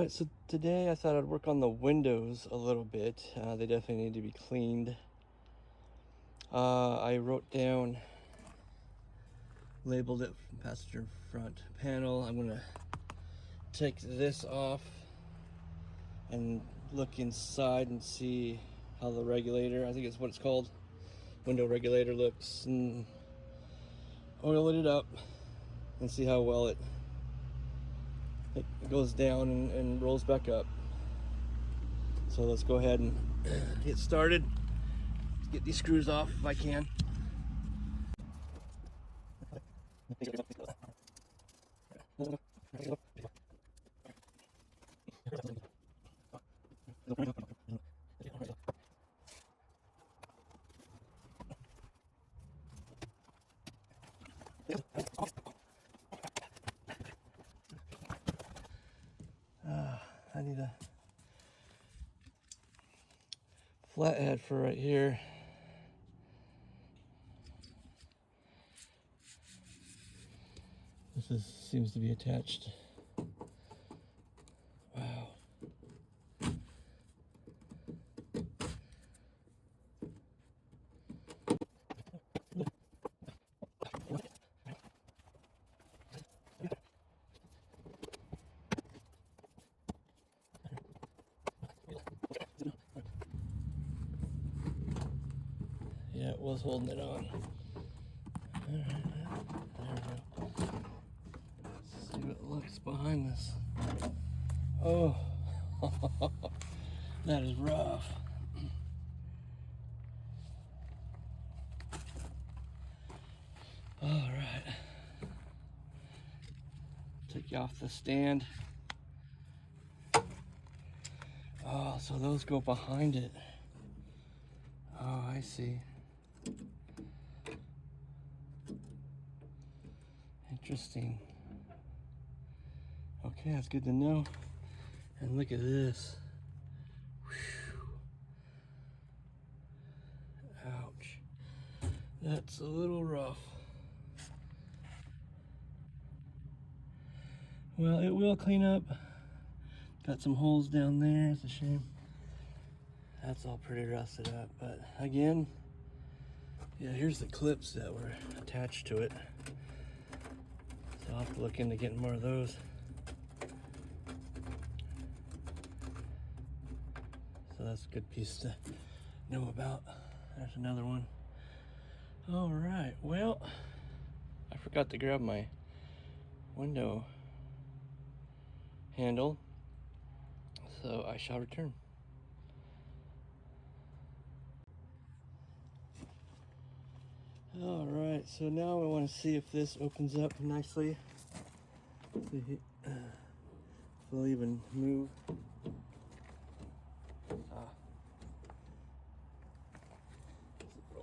Alright, so today I thought I'd work on the windows a little bit. They definitely need to be cleaned. I wrote down, labeled it passenger front panel. I'm gonna take this off and look inside and see how the regulator, I think it's what it's called, window regulator looks, and oil it up and see how well it goes down and rolls back up. So let's go ahead and get started. Let's get these screws off if I can. I need a flathead for right here. Seems to be attached. Wow. Yeah, it was holding it on. All right, there we go. Let's see what looks behind this. Oh, that is rough. All right. Take you off the stand. Oh, so those go behind it. Oh, I see. Interesting. Okay, that's good to know. And look at this. Whew. Ouch. That's a little rough. Well, it will clean up. Got some holes down there. It's a shame. That's all pretty rusted up. But again, yeah, here's the clips that were attached to it. So I'll have to look into getting more of those. So that's a good piece to know about. There's another one. All right, well, I forgot to grab my window handle, so I shall return. All right, so now I want to see if this opens up nicely. See if it'll even move. It'll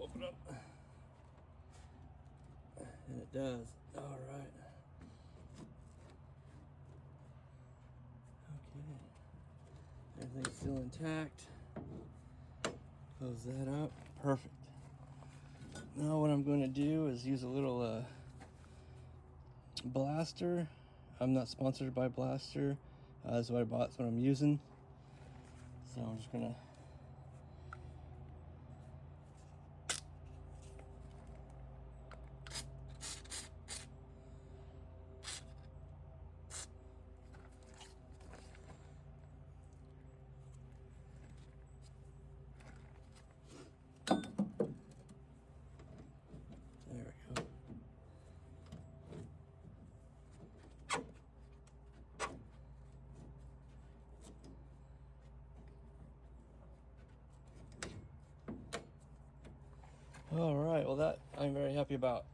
open up. And it does. All right. Okay. Everything's still intact. Close that up. Perfect. Now what I'm going to do is use a little Blaster. I'm not sponsored by Blaster. That's what I bought. That's what I'm using. So I'm just going to there we go. All right, well that I'm very happy about.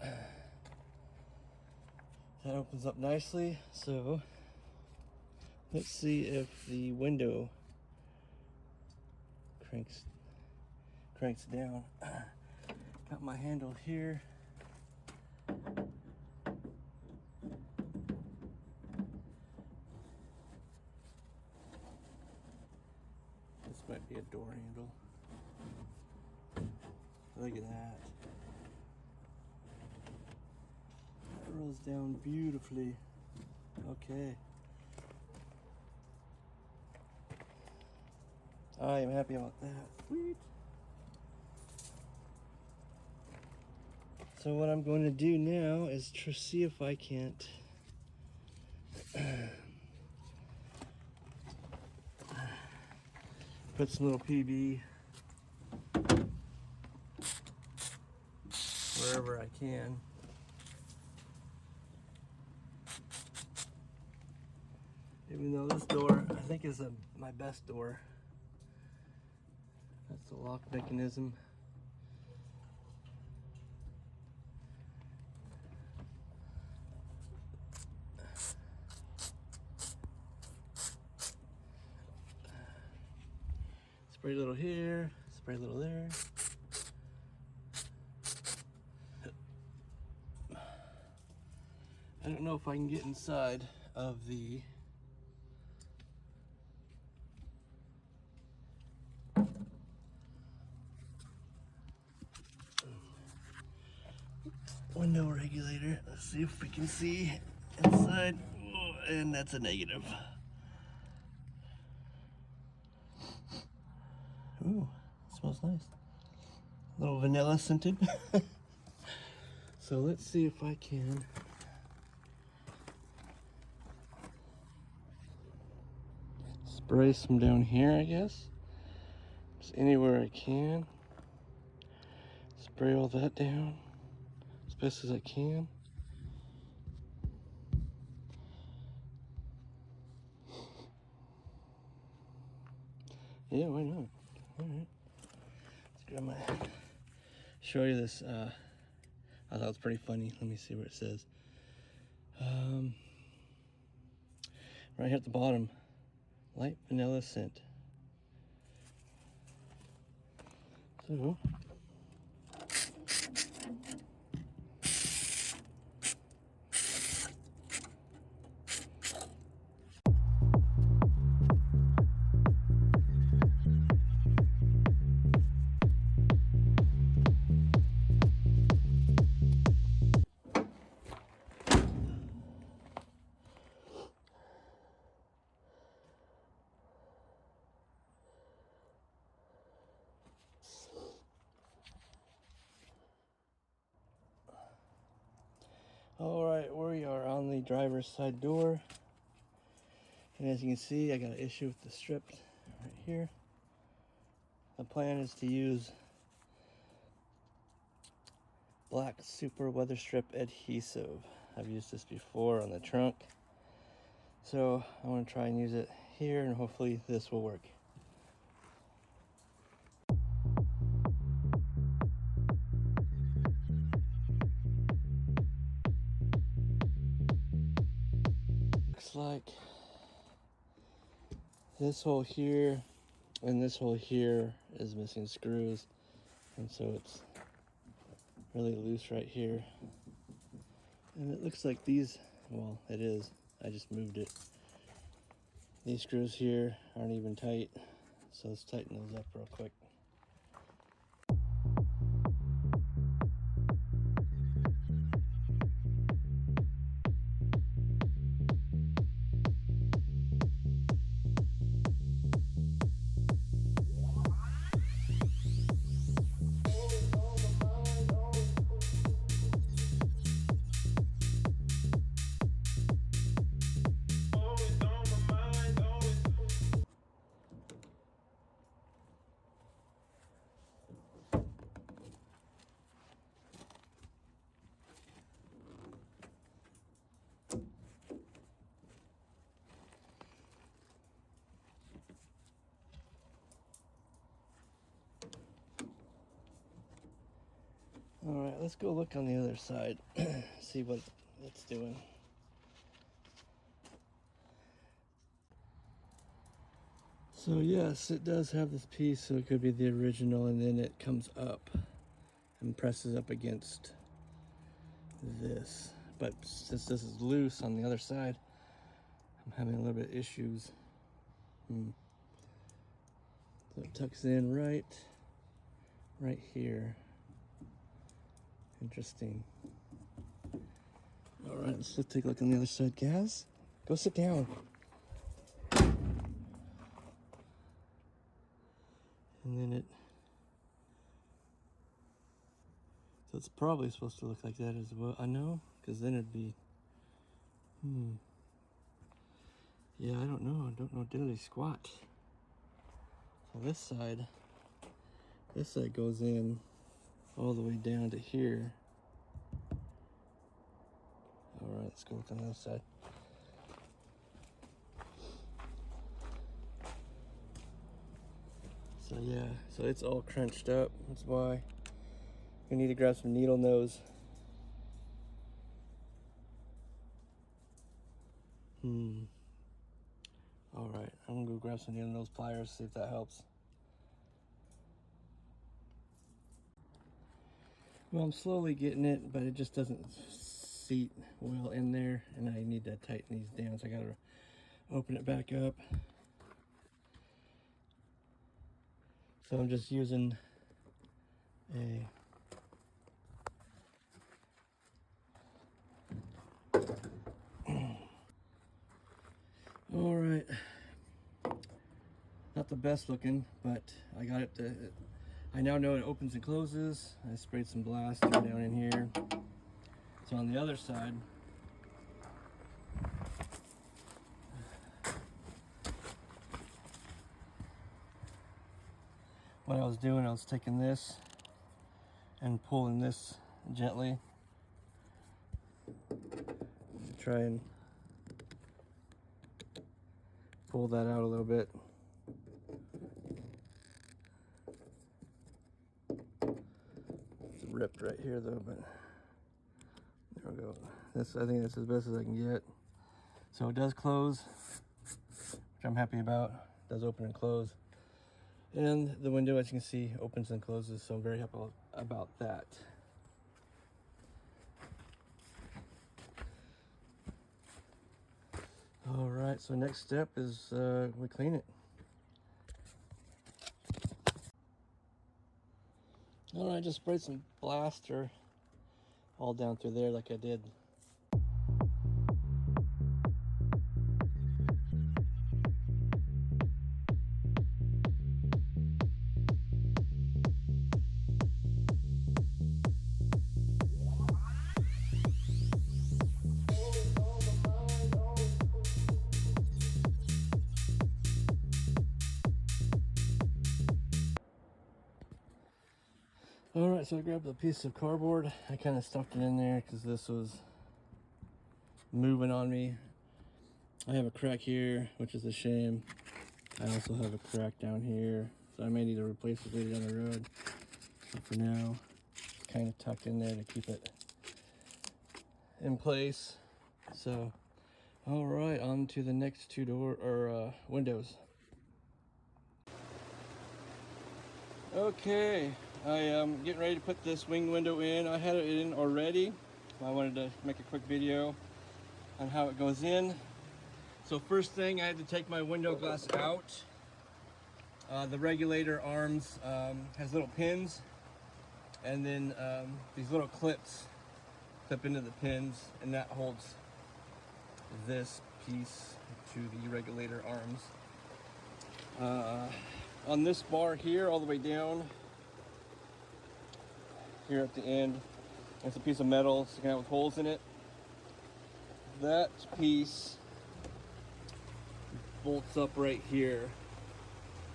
That opens up nicely, so let's see if the window cranks down. Got my handle here. This might be a door handle. Look at that. That rolls down beautifully. Okay. I am happy about that. Sweet. So what I'm going to do now is see if I can't put some little PB wherever I can. Even though this door, I think, is my best door. That's the lock mechanism. Spray a little here, spray a little there. I don't know if I can get inside of the window regulator. Let's see if we can see inside. Oh, and that's a negative. Ooh, smells nice. A little vanilla scented. So let's see if I can spray some down here, I guess. Just anywhere I can. Spray all that down as best as I can. Yeah, why not? Alright. Let's grab my... show you this. I thought it was pretty funny. Let me see what it says. Right here at the bottom. Light vanilla scent. So... Alright, we are on the driver's side door. And as you can see, I got an issue with the strip right here. The plan is to use black super weather strip adhesive. I've used this before on the trunk. So I want to try and use it here, and hopefully this will work. Looks like this hole here and this hole here is missing screws, and so it's really loose right here. And it looks like these, well, it is, I just moved it. These screws here aren't even tight, so let's tighten those up real quick. Alright, let's go look on the other side, see what it's doing. So yes, it does have this piece, so it could be the original, and then it comes up and presses up against this. But since this is loose on the other side, I'm having a little bit of issues. So it tucks in right here. Interesting. All right, let's take a look on the other side, Gaz. Go sit down. it's probably supposed to look like that as well. I know, because then it'd be, yeah, I don't know. I don't know diddly squat. So this side goes in all the way down to here. All right, let's go look on the other side. So yeah, so it's all crunched up. That's why we need to grab some needle nose. All right, I'm gonna go grab some needle nose pliers, see if that helps. Well, I'm slowly getting it, but it just doesn't seat well in there, and I need to tighten these down, so I gotta open it back up. So I'm just using a all right, not the best looking, but I got it to, I now know it opens and closes. I sprayed some blaster down in here. So on the other side, what I was doing, I was taking this and pulling this gently to try and pull that out a little bit. It's ripped right here though, but there we go. This, I think that's as best as I can get. So it does close, which I'm happy about. It does open and close. And the window, as you can see, opens and closes, so I'm very happy about that. All right, so next step is we clean it. All right, just sprayed some blaster all down through there like I did. All right, so I grabbed a piece of cardboard. I kind of stuffed it in there because this was moving on me. I have a crack here, which is a shame. I also have a crack down here, so I may need to replace it later down the road. But for now, it's kind of tucked in there to keep it in place. So, all right, on to the next two windows. Okay, I am getting ready to put this wing window in. I had it in already. I wanted to make a quick video on how it goes in. So first thing, I had to take my window glass out. The regulator arms has little pins, and then these little clips clip into the pins, and that holds this piece to the regulator arms. On this bar here, all the way down here at the end, it's a piece of metal sticking out with holes in it. That piece bolts up right here.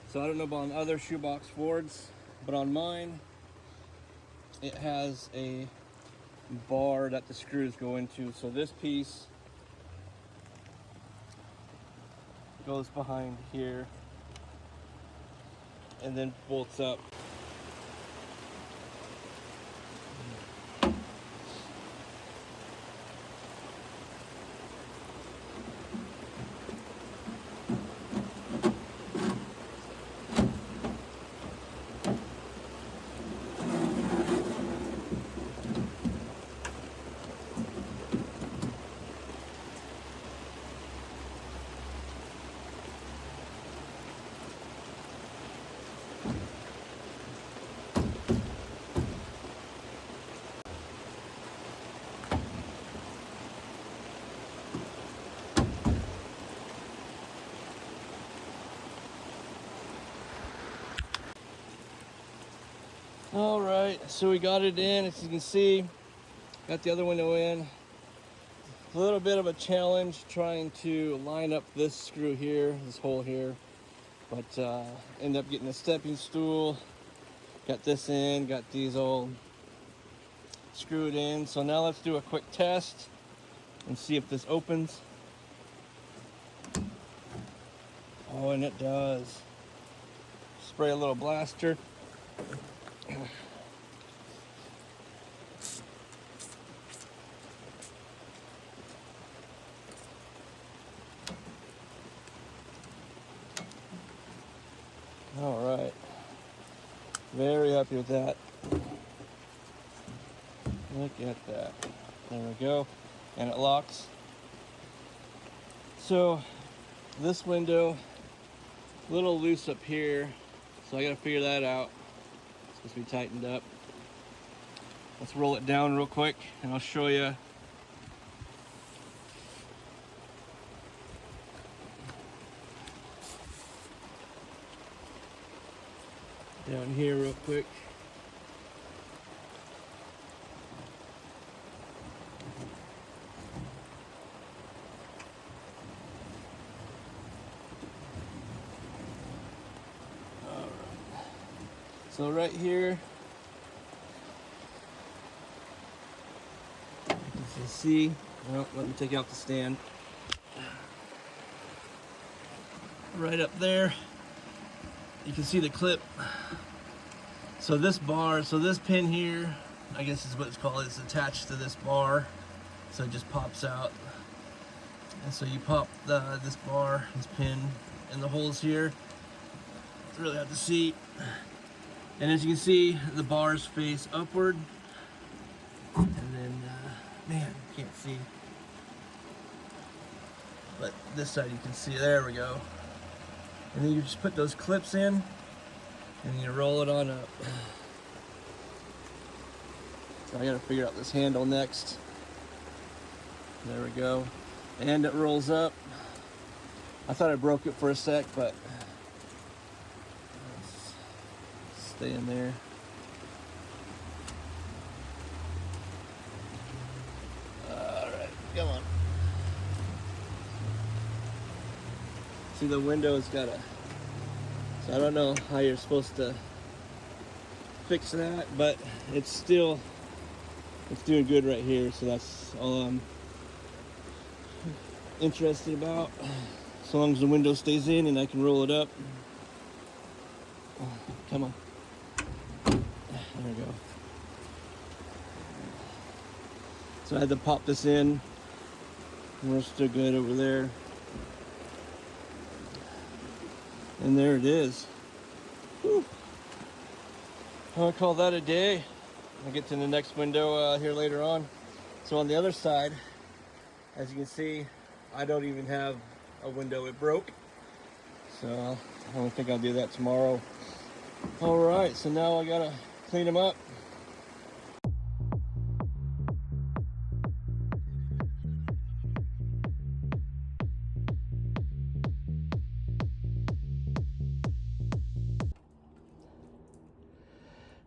So I don't know about on other shoebox Fords, but on mine, it has a bar that the screws go into. So this piece goes behind here and then bolts up. All right, so we got it in. As you can see, got the other window in. A little bit of a challenge trying to line up this screw here, this hole here, but end up getting a stepping stool. Got this in, got these all screwed in. So now let's do a quick test and see if this opens. Oh, and it does. Spray a little blaster. All right. Very happy with that. Look at that. There we go. And it locks. So this window, a little loose up here. So I gotta figure that out. It's supposed to be tightened up. Let's roll it down real quick and I'll show you. Down here real quick. So right here, you can see, well, let me take out the stand. Right up there, you can see the clip. So this bar, so this pin here, I guess is what it's called, is attached to this bar. So it just pops out. And so you pop this bar, this pin, in the holes here. It's really hard to see. And as you can see, the bars face upward. And then, man, can't see. But this side you can see, there we go. And then you just put those clips in and you roll it on up. So I gotta figure out this handle next. There we go. And it rolls up. I thought I broke it for a sec, but stay in there. Alright, come on. See, the window's got a, so I don't know how you're supposed to fix that, but it's doing good right here, so that's all I'm interested about. So long as the window stays in and I can roll it up. Come on. There we go. So I had to pop this in. We're still good over there. And there it is. Whew. I'll call that a day. I'll get to the next window here later on. So on the other side, as you can see, I don't even have a window. It broke. So I don't think I'll do that tomorrow. All right, so now I gotta clean them up.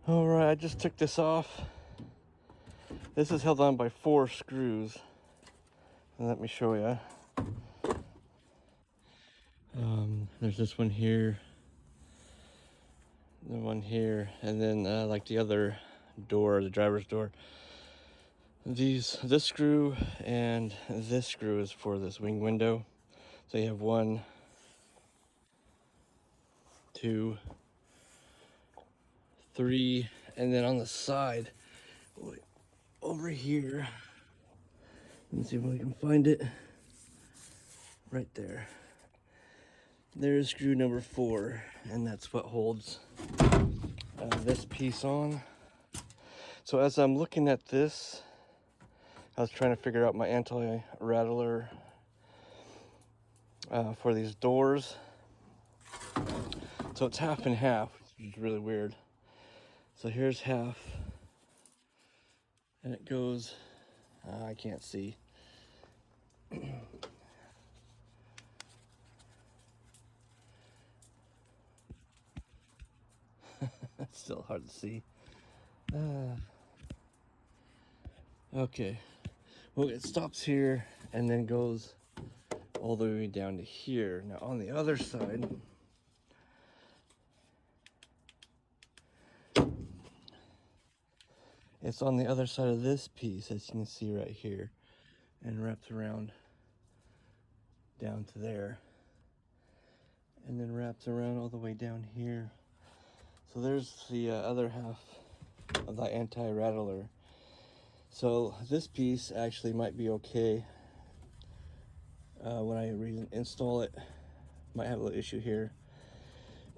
All right, I just took this off. This is held on by 4 screws. And let me show you. There's this one here, the one here, and then like the other door, the driver's door. This screw and this screw is for this wing window. So you have 1, 2, 3, and then on the side, over here, let me see if I can find it. Right there. There's screw number 4, and that's what holds this piece on. So as I'm looking at this, I was trying to figure out my anti-rattler for these doors. So it's half and half, which is really weird. So here's half, and it goes, I can't see. It's still hard to see. Okay, well, it stops here and then goes all the way down to here. Now on the other side, it's on the other side of this piece, as you can see right here, and wraps around down to there, and then wraps around all the way down here. So there's the other half of the anti-rattler. So this piece actually might be okay when I reinstall it. Might have a little issue here,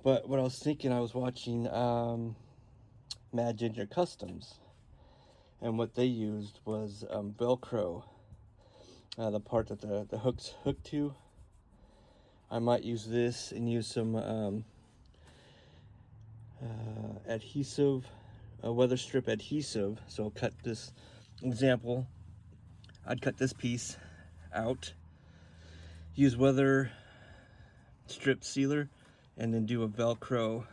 but what I was thinking, I was watching Mad Ginger Customs, and what they used was Velcro, the part that the hook's hooked to. I might use this and use some adhesive, weather strip adhesive. So I'll cut this example. I'd cut this piece out, use weather strip sealer, and then do a Velcro,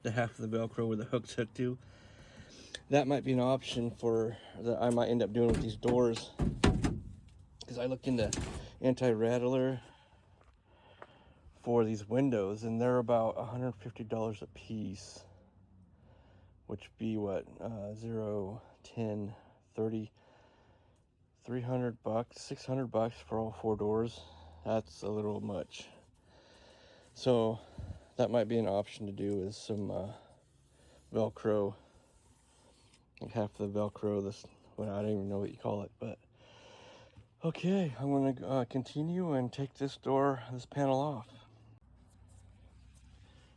the half of the Velcro where the hook's hooked to. That might be an option for that I might end up doing with these doors, because I looked into anti-rattler for these windows and they're about $150 a piece, which be what, 0, 10, 30, 300 bucks, 600 bucks for all 4 doors. That's a little much. So that might be an option to do, is some Velcro, like half the Velcro, this, well, I don't even know what you call it, but okay, I'm gonna continue and take this panel off.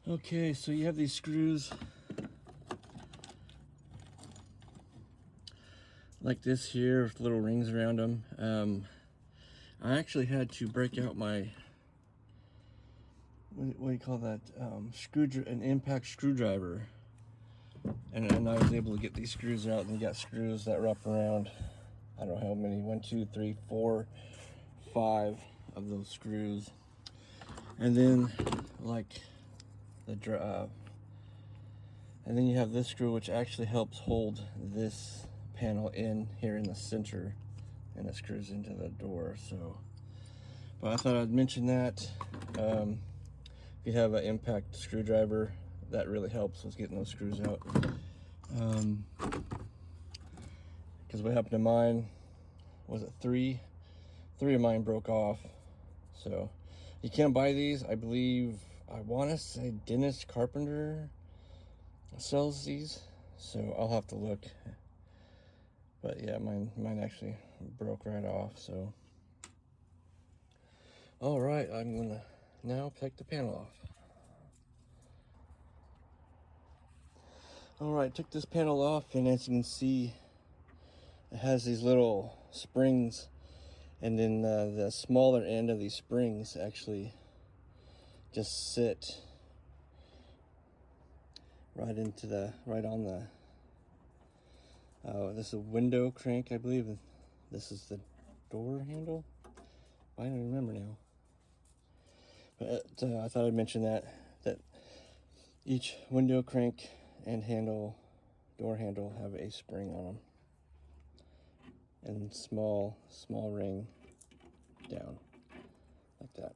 Okay, so you have these screws like this here with little rings around them. I actually had to break out my, what do you call that, an impact screwdriver, and I was able to get these screws out. And you got screws that wrap around, I don't know how many, 1, 2, 3, 4, 5 of those screws. And then like and then you have this screw, which actually helps hold this panel in here in the center, and it screws into the door. So, but I thought I'd mention that. If you have an impact screwdriver, that really helps with getting those screws out. Because what happened to mine, was it 3 of mine broke off. So you can't buy these. I believe, I want to say Dennis Carpenter sells these, so I'll have to look. But yeah, mine actually broke right off. So all right, I'm gonna now take the panel off. All right, took this panel off, and as you can see, it has these little springs, and then the smaller end of these springs actually just sit right on the this is a window crank, I believe. This is the door handle. I don't remember now. But I thought I'd mention that each window crank and door handle have a spring on them, and small ring down like that.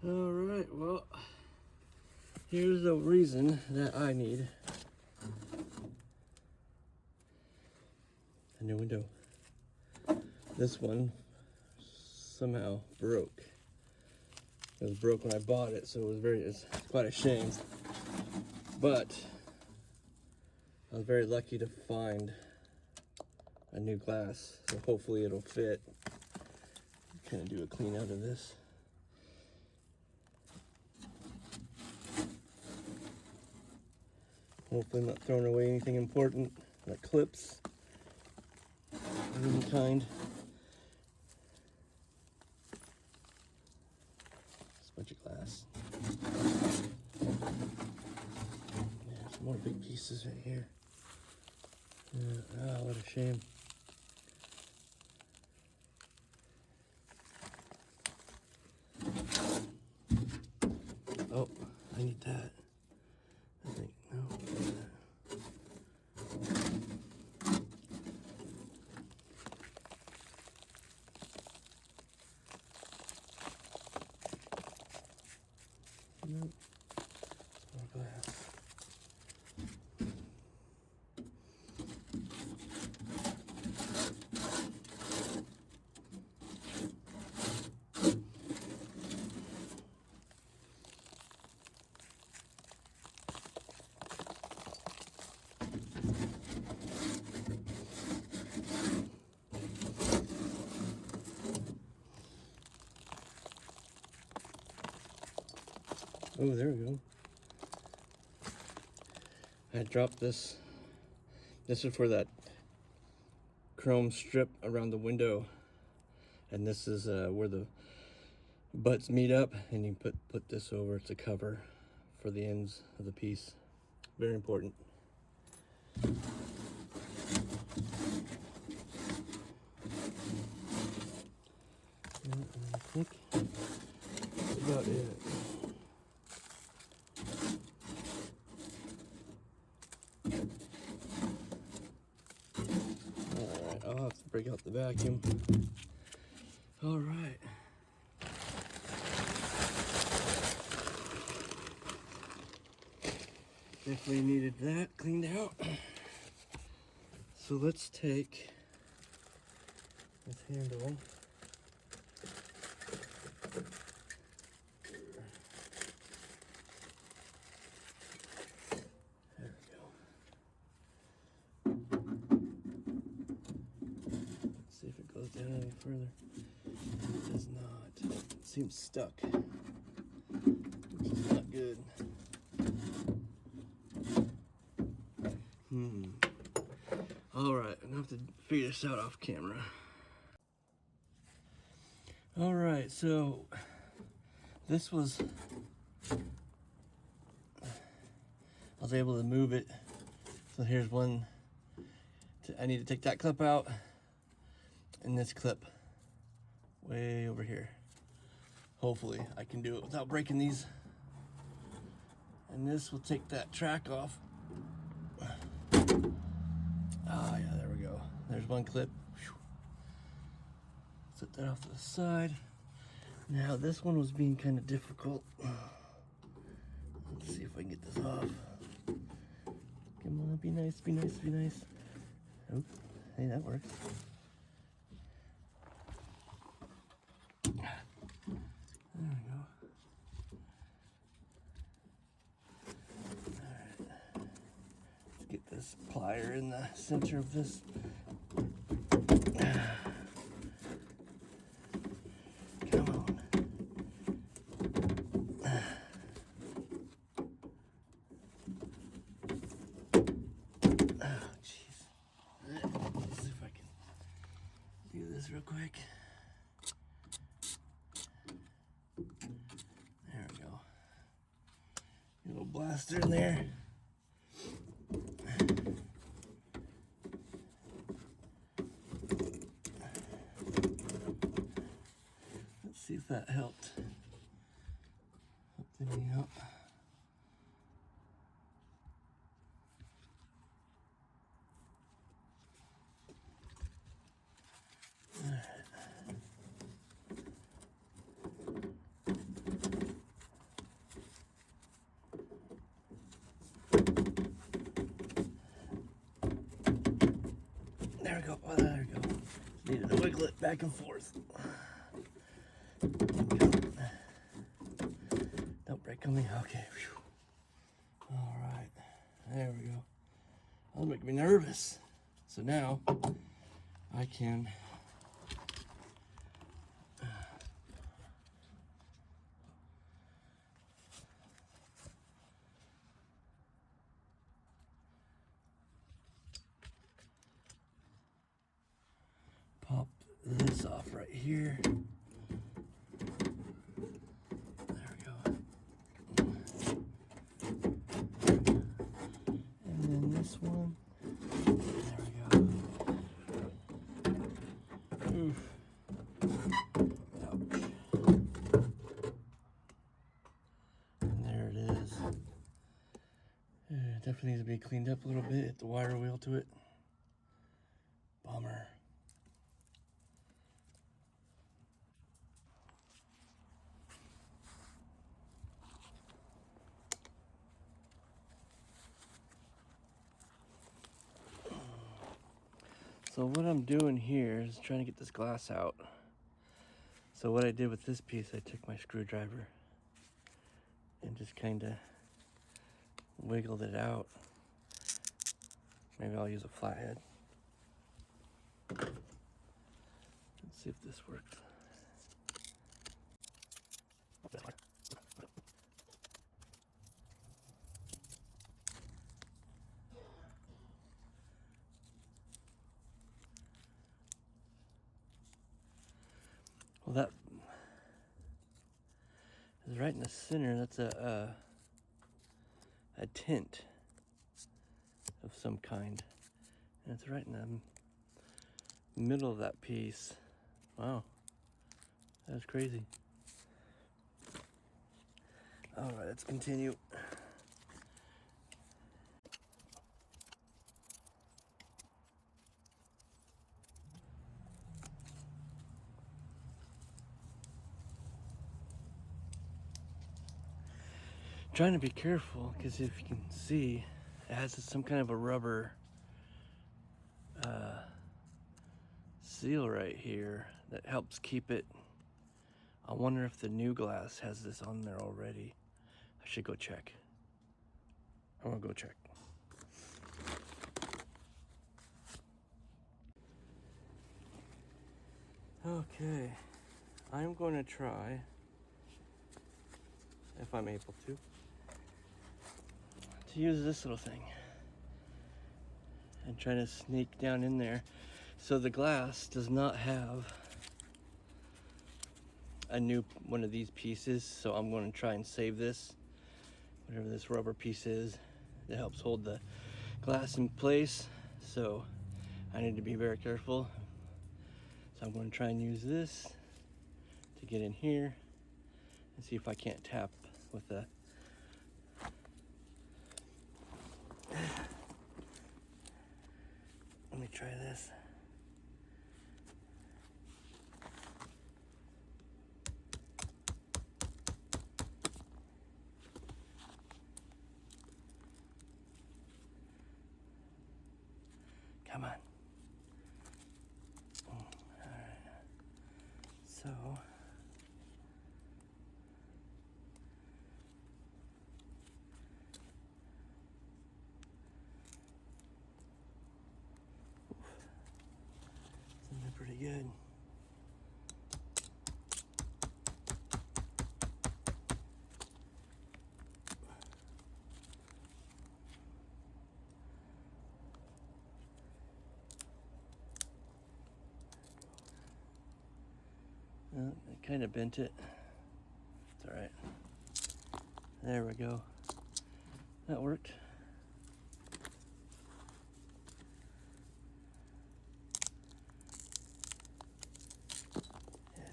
All right, well, here's the reason that I need a new window. This one somehow broke. It was broke when I bought it, so it's quite a shame. But I was very lucky to find a new glass, so hopefully it'll fit. Kind of do a clean out of this. Hopefully I'm not throwing away anything important, like clips of any kind. Just a bunch of glass. Yeah, some more big pieces right here. Oh, what a shame. Oh, I need that. Oh, there we go. I dropped this. This is for that chrome strip around the window, and this is where the butts meet up, and you put this over to cover for the ends of the piece. Very important. And I think that's about it. Alright, I'll have to break out the vacuum. Alright. Definitely needed that cleaned out. So let's take this handle. There we go. Let's see if it goes down any further. It does not. It seems stuck, which is not good. Alright, I'm gonna have to figure this out off camera. Alright, so this was, I was able to move it. So here's one, I need to take that clip out and this clip way over here. Hopefully I can do it without breaking these. And this will take that track off. Ah, yeah, there we go. There's one clip. Whew. Set that off to the side. Now this one was being kind of difficult. Let's see if I can get this off. Come on, be nice, be nice, be nice. Oh, hey, that works. There we go. Alright. Let's get this plier in the center of this. Come on. Oh, jeez. Let's see if I can do this real quick. There we go. A little blaster in there. Let's see if that helped. Helped any out. There we go. Oh, there we go. Needed to wiggle it back and forth. Don't break on me. Okay. Whew. All right. There we go. That'll make me nervous. So now I can pop this off right here. There we go. And then this one. There we go. Oof. Ouch. And there it is. It definitely needs to be cleaned up a little bit. Hit the wire wheel to it. Bummer. So what I'm doing here is trying to get this glass out. So what I did with this piece, I took my screwdriver and just kind of wiggled it out. Maybe I'll use a flathead. Let's see if this works. Well, that is right in the center. That's a tint of some kind. And it's right in the middle of that piece. Wow, that's crazy. All right, let's continue. Trying to be careful because if you can see, it has some kind of a rubber seal right here that helps keep it. I wonder if the new glass has this on there already. I should go check. I'm gonna go check. Okay, I'm going to try, if I'm able to use this little thing and try to sneak down in there. So the glass does not have a new one of these pieces, so I'm going to try and save this, whatever this rubber piece is that helps hold the glass in place. So I need to be very careful. So I'm going to try and use this to get in here and see if I can't tap with the let me try this. Come on. All right. So it's in there pretty good. I kind of bent it. It's all right. There we go. That worked. Yeah.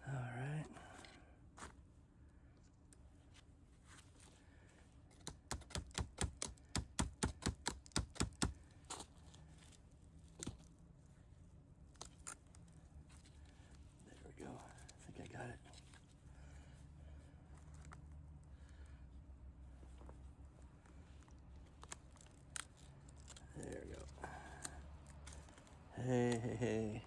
All right. There we go. I think I got it. There we go. Hey.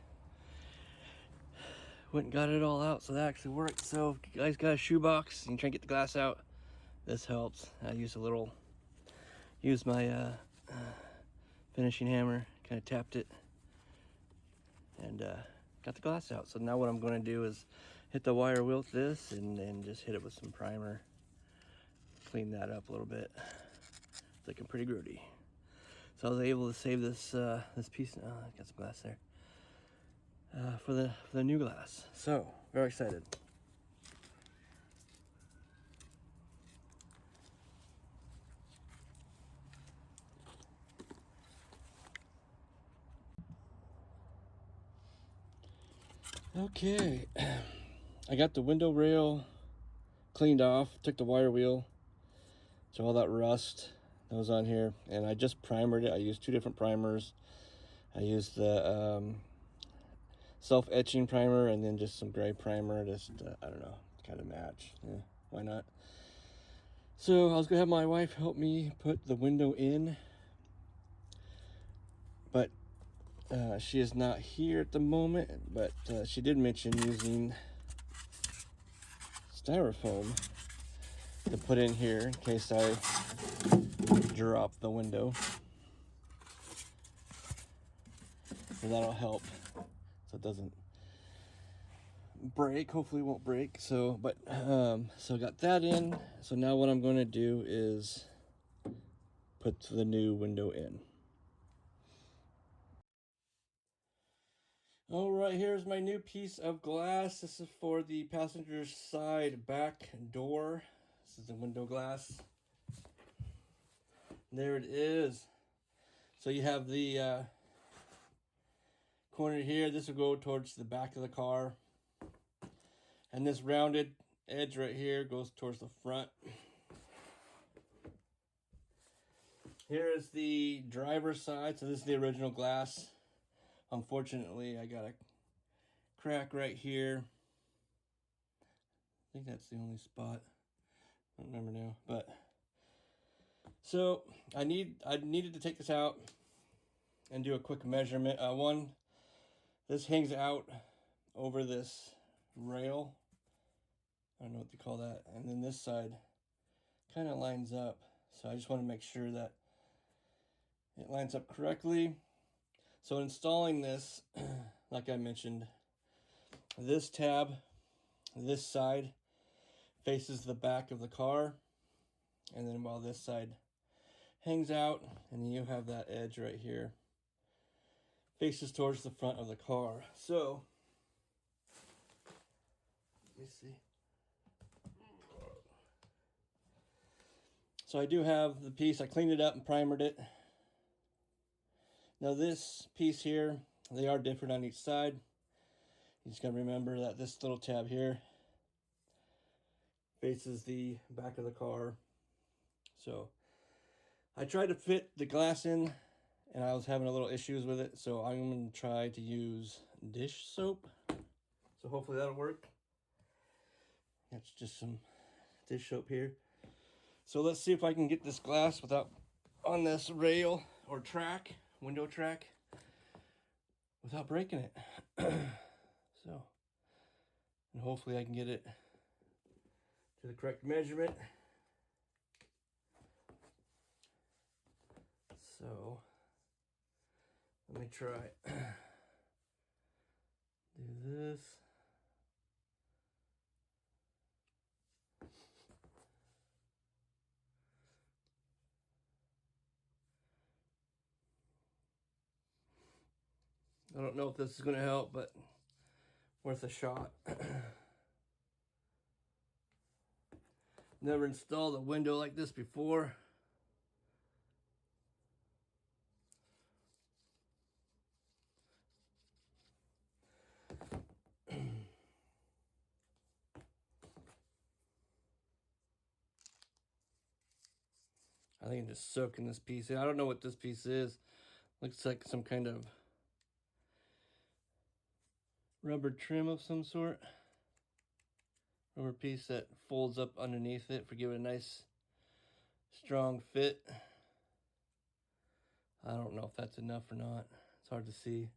Went and got it all out, so that actually worked. So if you guys got a shoebox and you try and get the glass out, this helps. I used my finishing hammer, kind of tapped it, and got the glass out. So now what I'm going to do is hit the wire wheel with this and then just hit it with some primer. Clean that up a little bit. It's looking pretty grody. So I was able to save this this piece. Oh, I got some glass there. For the new glass. So very excited. Okay, I got the window rail cleaned off, took the wire wheel, so all that rust that was on here, and I just primered it. I used 2 different primers. I used the self-etching primer and then just some gray primer, just I don't know, kind of match. Yeah, why not? So I was gonna have my wife help me put the window in, but she is not here at the moment, but she did mention using styrofoam to put in here in case I drop the window. So that'll help. So so it doesn't break. Hopefully it won't break. So so got that in. So now what I'm going to do is put the new window in. All right, here's my new piece of glass. This is for the passenger side back door. This is the window glass. There it is. So you have the corner here. This will go towards the back of the car. And this rounded edge right here goes towards the front. Here is the driver's side. So this is the original glass. Unfortunately, I got a crack right here. I think that's the only spot. I don't remember now, but so I needed to take this out and do a quick measurement. This hangs out over this rail. I don't know what to call that. And then this side kind of lines up. So I just want to make sure that it lines up correctly. So installing this, like I mentioned, this tab, this side faces the back of the car. And then while this side hangs out, and you have that edge right here, faces towards the front of the car. So, let me see. So I do have the piece, I cleaned it up and primered it. Now this piece here, they are different on each side. You just gotta remember that this little tab here faces the back of the car. So I tried to fit the glass in and I was having a little issues with it. So I'm gonna try to use dish soap. So hopefully that'll work. That's just some dish soap here. So let's see if I can get this glass without on this rail or track, window track, without breaking it. So, and hopefully I can get it to the correct measurement. So, let me try. Do this. I don't know if this is going to help, but worth a shot. Never installed a window like this before. I think I'm just soaking this piece in. I don't know what this piece is. Looks like some kind of rubber trim of some sort. Rubber piece that folds up underneath it for giving a nice strong fit. I don't know if that's enough or not. It's hard to see.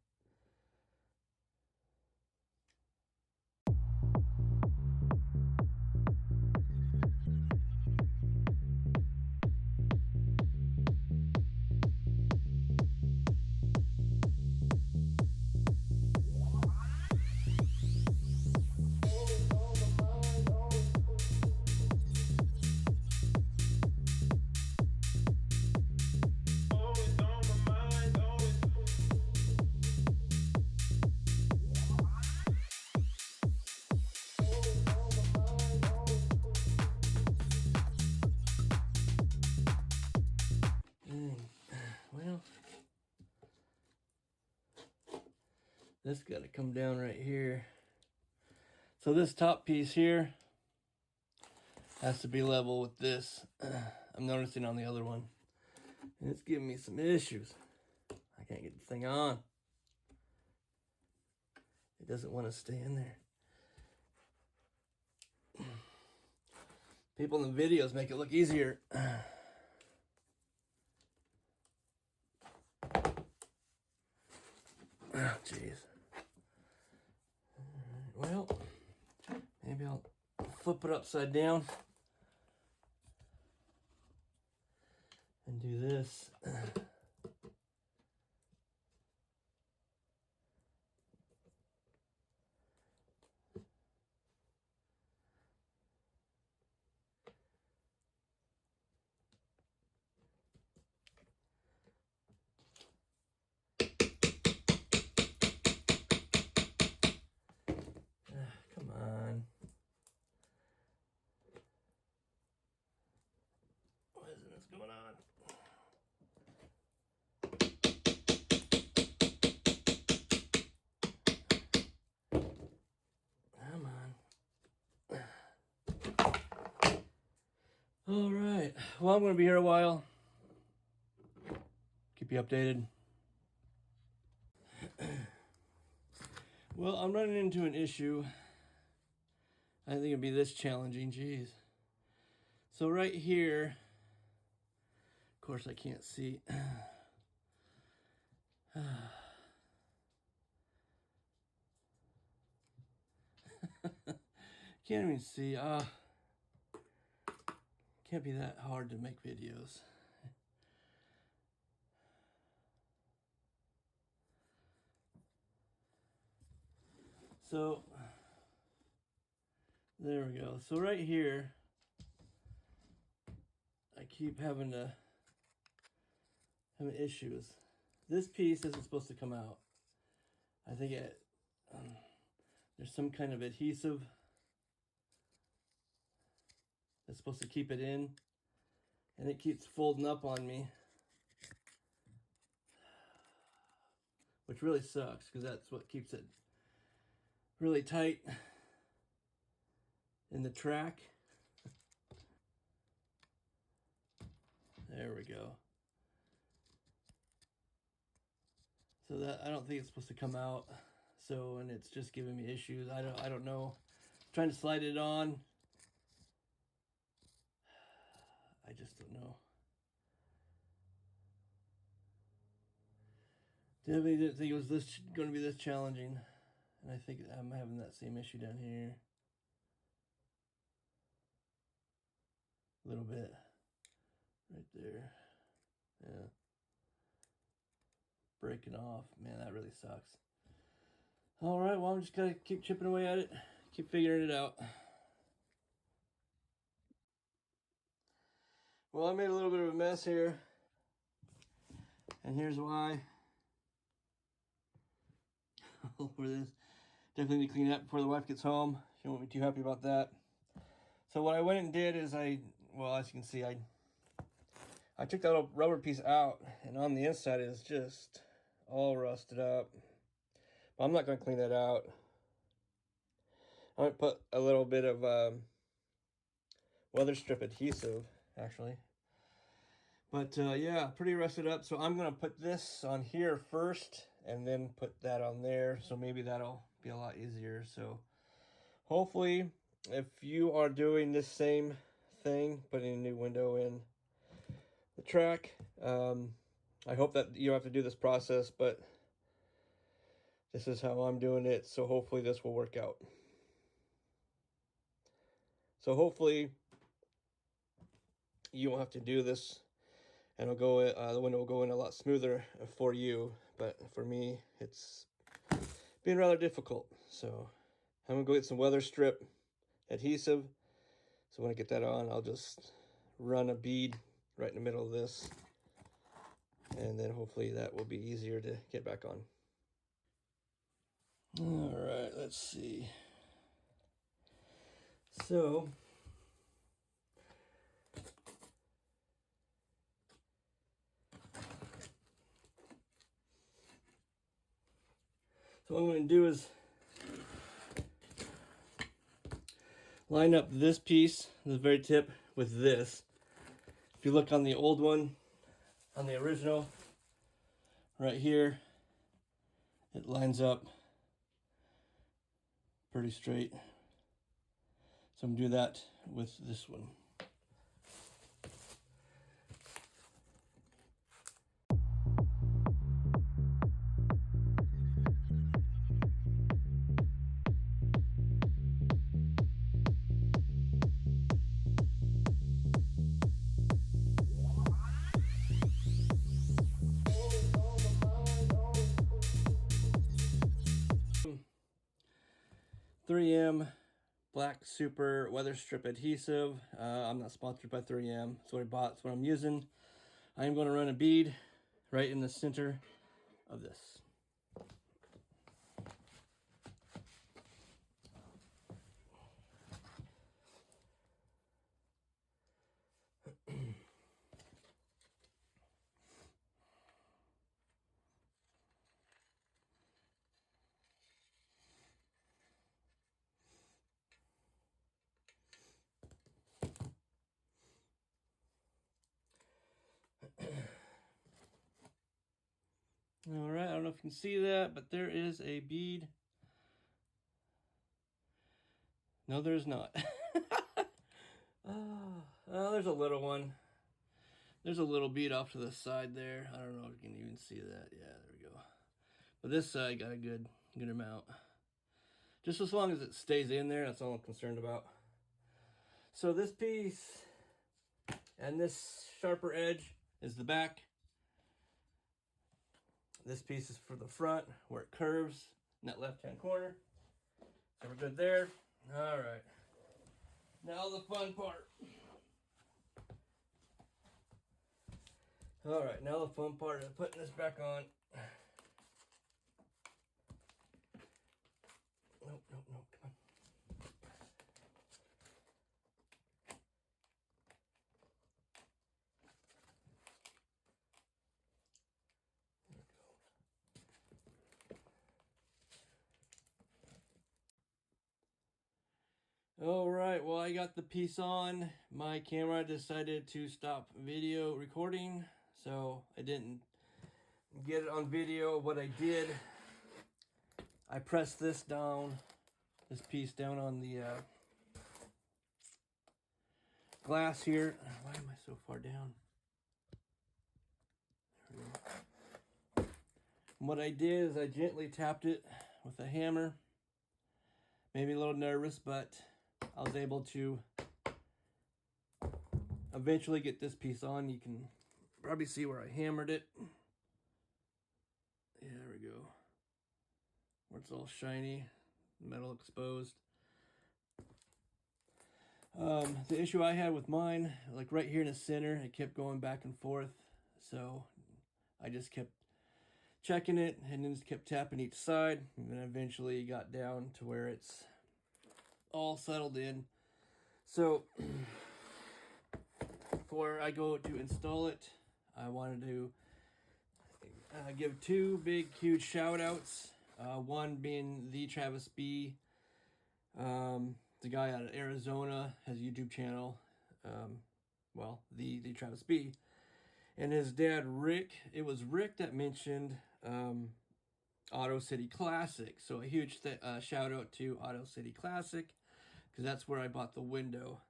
Well, this got to come down right here. So this top piece here has to be level with this. I'm noticing on the other one. And it's giving me some issues. I can't get the thing on. It doesn't want to stay in there. People in the videos make it look easier. Oh, jeez. Well, maybe I'll flip it upside down and do this. going on? Come on. All right. Well, I'm going to be here a while. Keep you updated. Well, I'm running into an issue. I think it'd be this challenging. Jeez. So right here, of course I can't see. Can't even see. Can't be that hard to make videos. So there we go. So right here, I keep having issues. This piece isn't supposed to come out. I think there's some kind of adhesive that's supposed to keep it in, and it keeps folding up on me, which really sucks because that's what keeps it really tight in the track. There we go. So that, I don't think it's supposed to come out. So, and it's just giving me issues. I don't know. I'm trying to slide it on. I just don't know. Definitely didn't think it was going to be this challenging. And I think I'm having that same issue down here. A little bit. Right there. Yeah. Breaking off. Man, that really sucks. All right, well, I'm just going to keep chipping away at it. Keep figuring it out. Well, I made a little bit of a mess here. And here's why. Over this. Definitely need to clean it up before the wife gets home. She won't be too happy about that. So what I went and did is well, as you can see, I took that little rubber piece out, and on the inside is just all rusted up. But I'm not going to clean that out. I'm going to put a little bit of weather strip adhesive, actually. But yeah, pretty rusted up. So I'm going to put this on here first, and then put that on there. So maybe that'll be a lot easier. So hopefully, if you are doing this same thing, putting a new window in the track, I hope that you don't have to do this process, but this is how I'm doing it, so hopefully this will work out. So hopefully you won't have to do this, and it'll go the window will go in a lot smoother for you, but for me it's been rather difficult. So I'm gonna go get some weather strip adhesive. So when I get that on, I'll just run a bead right in the middle of this, and then hopefully that will be easier to get back on. All right, let's see. So what I'm going to do is line up this piece, the very tip, with this. If you look on the old one, on the original, right here, it lines up pretty straight. So I'm going to do that with this one. .3M Black Super Weather Strip Adhesive. I'm not sponsored by 3M. That's what I bought. That's what I'm using. I'm going to run a bead right in the center of this. know if you can see that, but there is a bead. No, there's not. There's a little one. There's a little bead off to the side there. I don't know if you can even see that. Yeah, there we go. But this side got a good amount. Just as long as it stays in there, that's all I'm concerned about. So this piece and this sharper edge is the back. This piece is for the front where it curves in that left-hand corner. So we're good there. All right. Now the fun part. All right, now the fun part is putting this back on. Nope, nope, nope, come on. There we go. All right, well, I got the piece on. My camera decided to stop video recording, so I didn't get it on video. What I did, I pressed this piece down on the glass here. Why am I so far down? There we go. And what I did is I gently tapped it with a hammer. Made me a little nervous, but I was able to eventually get this piece on. You can probably see where I hammered it. Yeah, there we go. Where it's all shiny, metal exposed. The issue I had with mine, like right here in the center, it kept going back and forth. So I just kept checking it and then just kept tapping each side. And then eventually got down to where it's all settled in. So before I go to install it, I wanted to give two big, huge shout outs. One being the Travis B. The guy out of Arizona has a YouTube channel. Well, the Travis B. And his dad, Rick. It was Rick that mentioned Auto City Classic. So a huge shout out to Auto City Classic, because that's where I bought the window.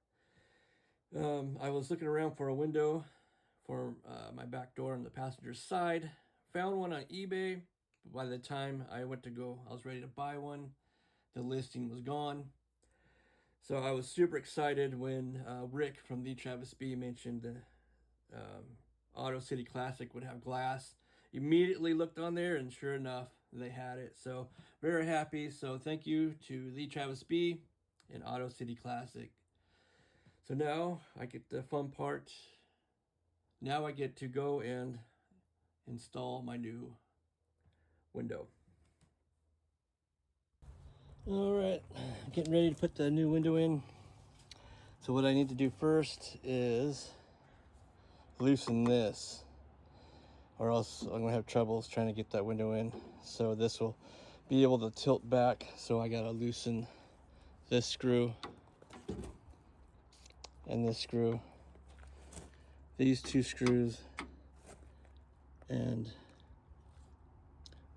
I was looking around for a window for my back door on the passenger side. Found one on eBay. But by the time I went to go, I was ready to buy one. The listing was gone. So I was super excited when Rick from the Travis B mentioned the Auto City Classic would have glass. Immediately looked on there, and sure enough, they had it. So very happy. So thank you to the Travis B and Auto City Classic. So now I get the fun part. Now I get to go and install my new window. All right, getting ready to put the new window in. So what I need to do first is loosen this, or else I'm gonna have troubles trying to get that window in. So this will be able to tilt back. So I gotta loosen this screw and this screw, these two screws, and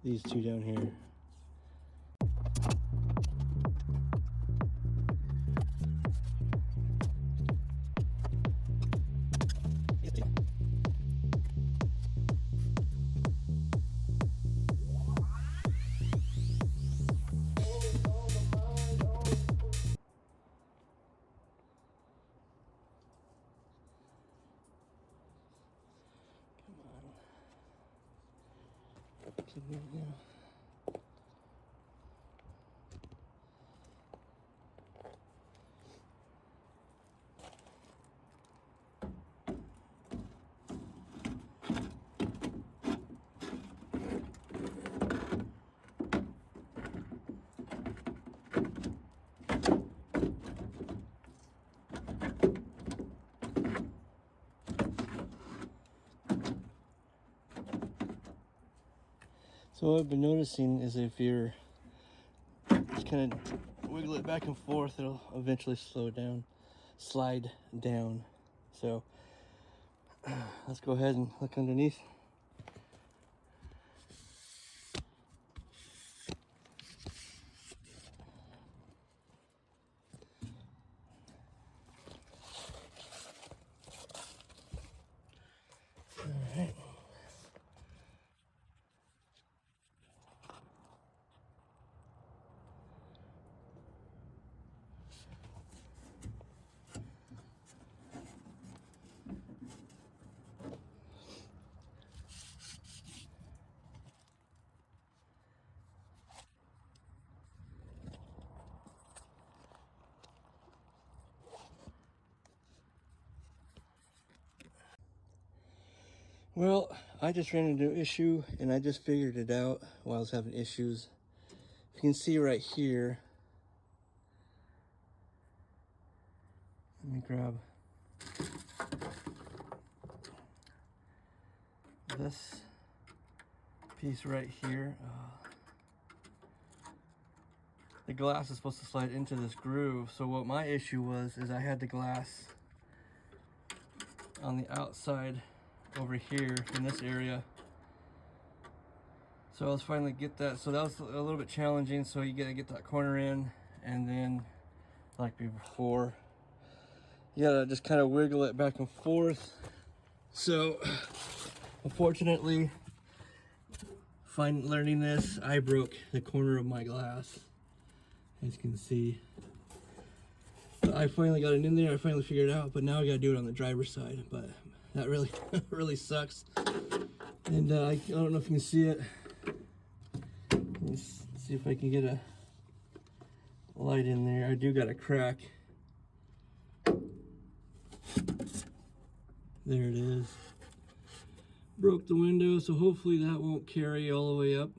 these two down here. So what I've been noticing is if you're just kind of wiggle it back and forth, it'll eventually slide down. So let's go ahead and look underneath. Well, I just ran into an issue and I just figured it out while I was having issues. You can see right here. Let me grab this piece right here. The glass is supposed to slide into this groove. So what my issue was is I had the glass on the outside over here in this area. So I was finally get that. So that was a little bit challenging. So you gotta get that corner in, and then like before, you gotta just kind of wiggle it back and forth. So unfortunately, learning this, I broke the corner of my glass, as you can see. But I finally got it in there. I finally figured it out, but now I gotta do it on the driver's side. But that really really sucks. And I don't know if you can see it. Let's see if I can get a light in there. I do got a crack. There it is. Broke the window, so hopefully that won't carry all the way up.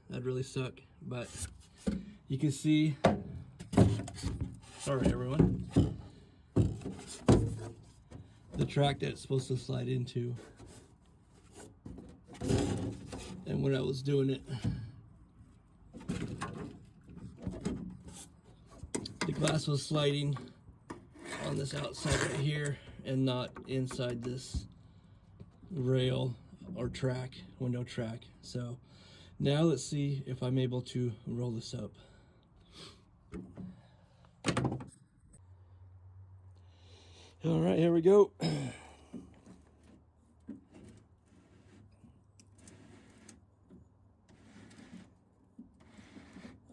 That'd really suck. But you can see, sorry everyone, the track that it's supposed to slide into. And when I was doing it, the glass was sliding on this outside right here and not inside this rail or track, window track. So now let's see if I'm able to roll this up. All right, here we go.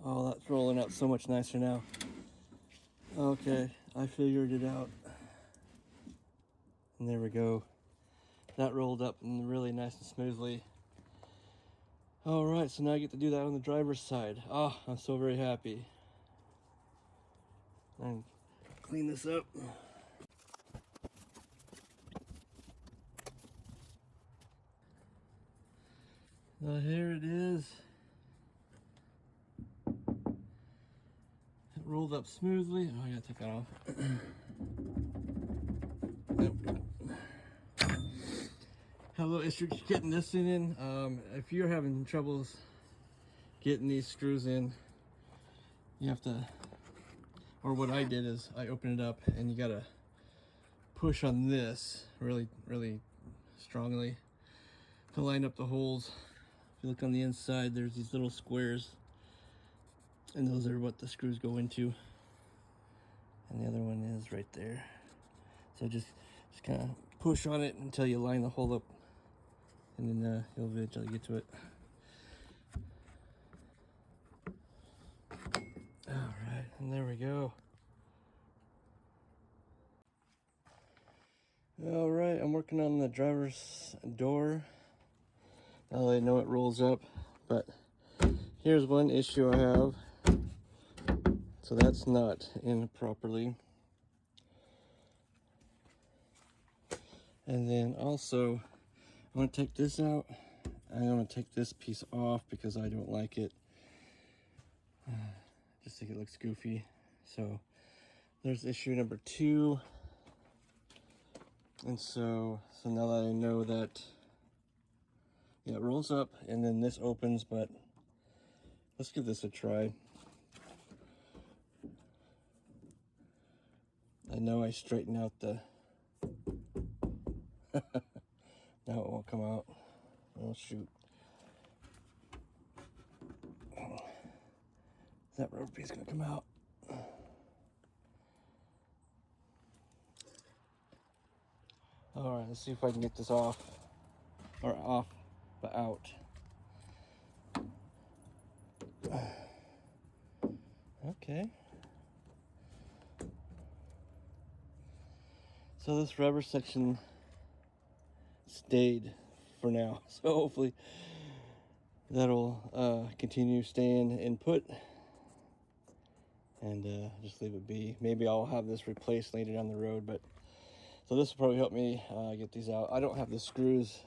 Oh, that's rolling out so much nicer now. Okay, I figured it out. And there we go. That rolled up and really nice and smoothly. All right, so now I get to do that on the driver's side. Oh, I'm so very happy. And clean this up. Now here it is. It rolled up smoothly. Oh, I gotta take that off. Have a little issue getting this thing in. If you're having troubles getting these screws in, you have to, or what I did is I opened it up and you gotta push on this really strongly to line up the holes. If you look on the inside, there's these little squares, and those are what the screws go into. And the other one is right there. So just kind of push on it until you line the hole up, and then you'll eventually get to it. All right, and there we go. All right, I'm working on the driver's door. Now I know it rolls up, but here's one issue I have. So that's not in properly. And then also, I'm gonna take this out. I'm gonna take this piece off because I don't like it. Just think it looks goofy. So there's issue number 2. And so now that I know that, yeah, it rolls up and then this opens, but let's give this a try. I know I straightened out the, now it won't come out. Oh shoot. That rubber piece gonna come out. All right, let's see if I can get this off, or off, but out. Okay. So this rubber section stayed for now. So hopefully that'll continue staying in put, and just leave it be. Maybe I'll have this replaced later down the road, but so this will probably help me get these out. I don't have the screws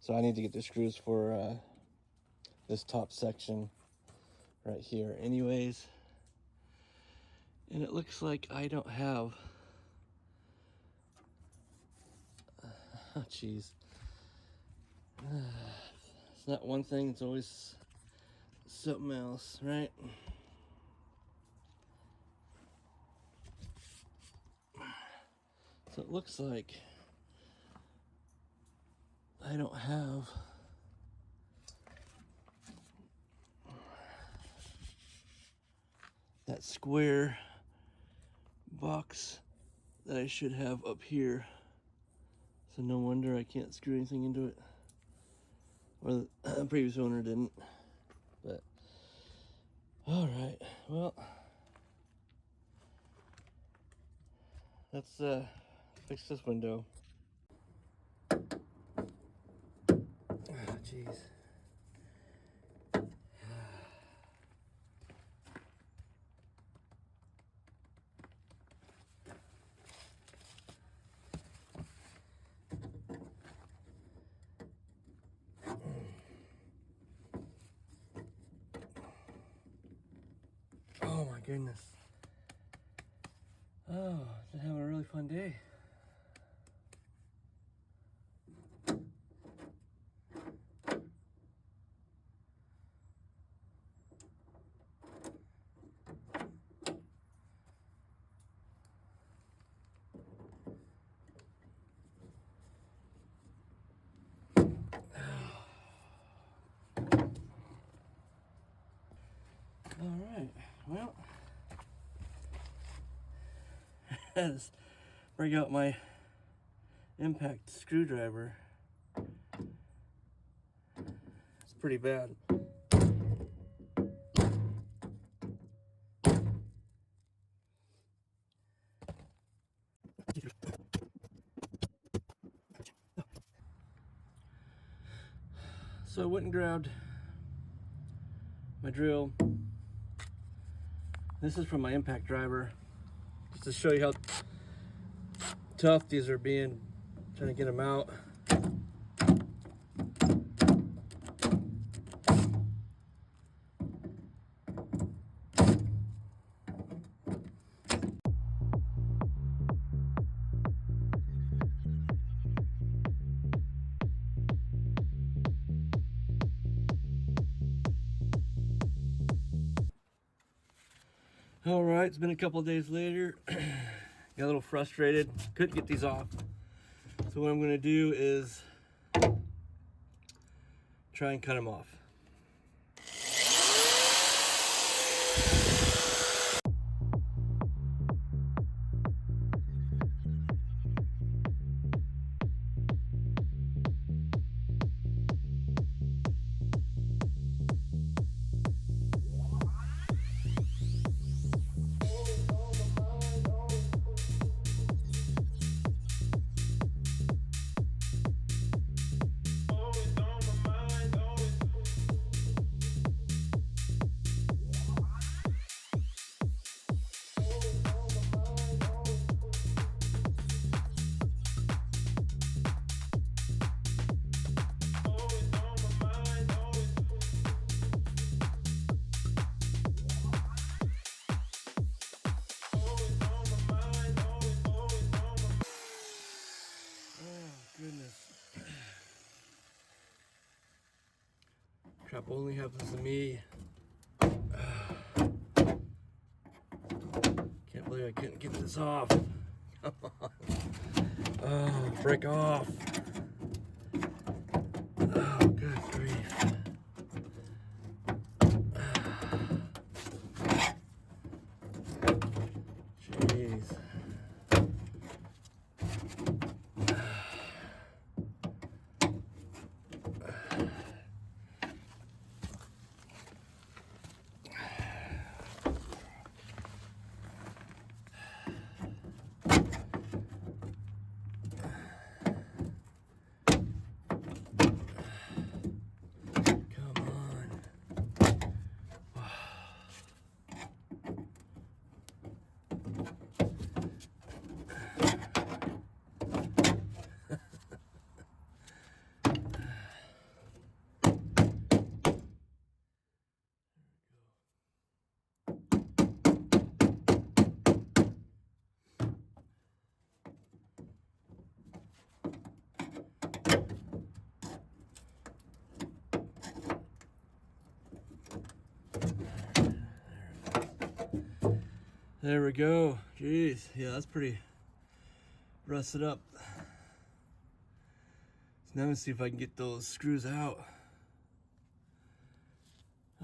So I need to get the screws for this top section right here anyways. And it looks like I don't have, oh jeez. It's not one thing, it's always something else, right? So it looks like I don't have that square box that I should have up here. So no wonder I can't screw anything into it. Or the previous owner didn't. But, all right, well, let's fix this window. Oh, jeez. Oh my goodness. Oh, been having a really fun day. All right, well, let's bring out my impact screwdriver. It's pretty bad. So I went and grabbed my drill. This is from my impact driver, just to show you how tough these are being, trying to get them out. All right, it's been a couple of days later. Got a little frustrated, couldn't get these off. So what I'm gonna do is try and cut them off. Crap only happens to me. Can't believe I couldn't get this off. Come on. Oh, break off. Oh, good grief. Jeez. There we go. Jeez, yeah, that's pretty rusted up. So now I'm gonna see if I can get those screws out.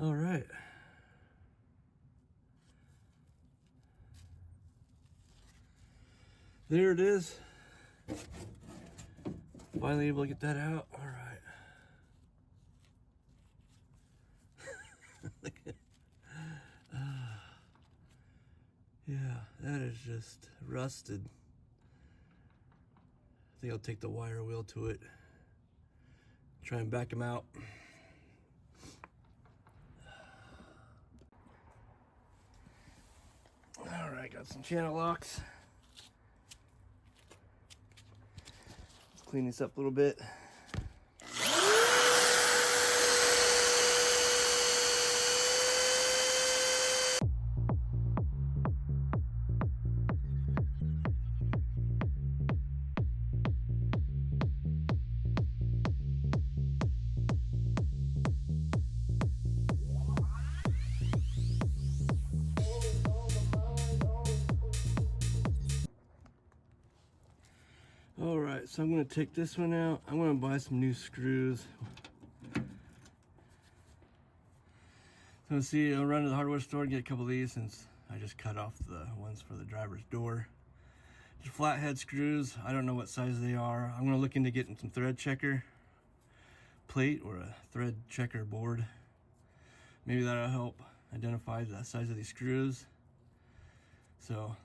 All right. There it is. Finally able to get that out. All right. Yeah, that is just rusted. I think I'll take the wire wheel to it. Try and back them out. All right, got some channel locks. Let's clean this up a little bit. All right, so I'm gonna take this one out. I'm gonna buy some new screws. So see, I'll run to the hardware store and get a couple of these since I just cut off the ones for the driver's door. Just flathead screws. I don't know what size they are. I'm gonna look into getting some thread checker plate or a thread checker board. Maybe that'll help identify the size of these screws. So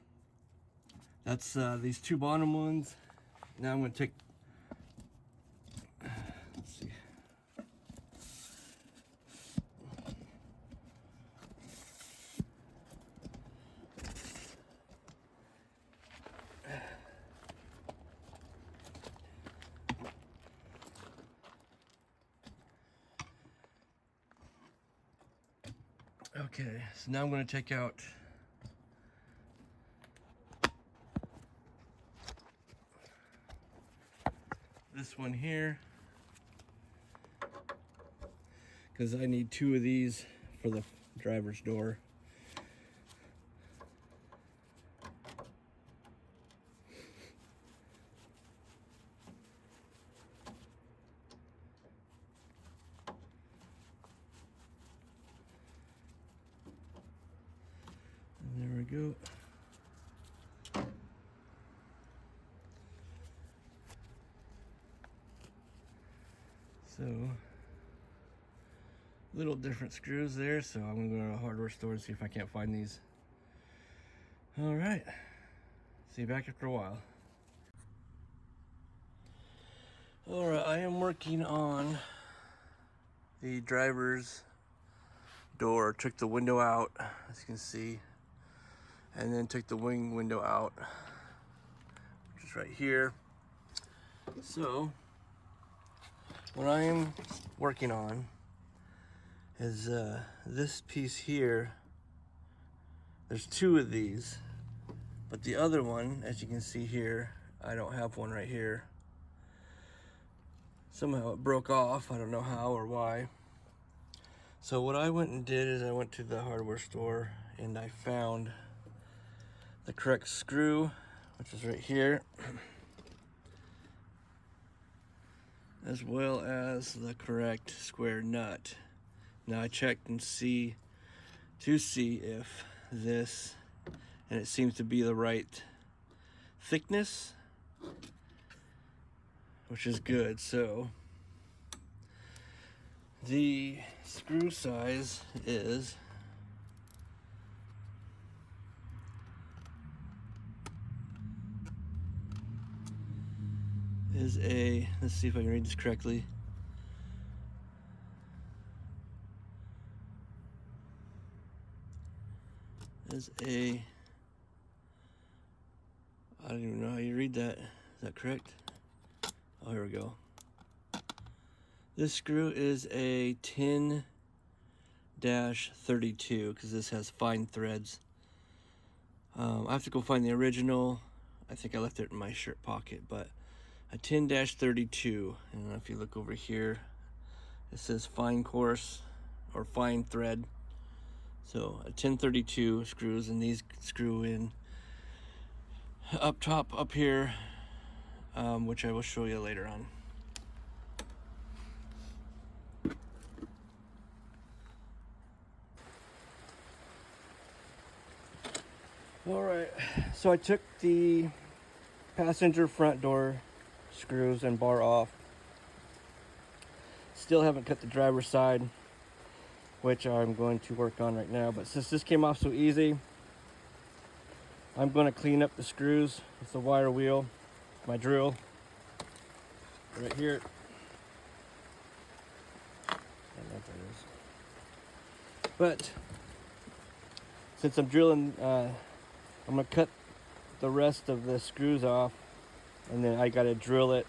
that's these two bottom ones. Now I'm going to take, let's see. Okay, so now I'm going to take out this one here because I need two of these for the driver's door. And there we go. So, little different screws there, so I'm gonna go to a hardware store and see if I can't find these. All right, see you back after a while. All right, I am working on the driver's door. Took the window out, as you can see, and then took the wing window out, which is right here. So, what I am working on is this piece here. There's two of these, but the other one, as you can see here, I don't have one right here. Somehow it broke off. I don't know how or why. So what I went and did is I went to the hardware store and I found the correct screw, which is right here, as well as the correct square nut. Now I checked and see if this, and it seems to be the right thickness, which is good. So the screw size is a, let's see if I can read this correctly. Is a, I don't even know how you read that. Is that correct? Oh, here we go. This screw is a 10-32 because this has fine threads. I have to go find the original. I think I left it in my shirt pocket, but a 10-32. And if you look over here, it says fine coarse or fine thread. So a 1032 screws, and these screw in up top up here, which I will show you later on. All right, so I took the passenger front door screws and bar off. Still haven't cut the driver's side, which I'm going to work on right now. But since this came off so easy, I'm going to clean up the screws with the wire wheel, my drill, right here. I don't know if it is. But since I'm drilling, I'm going to cut the rest of the screws off, and then I got to drill it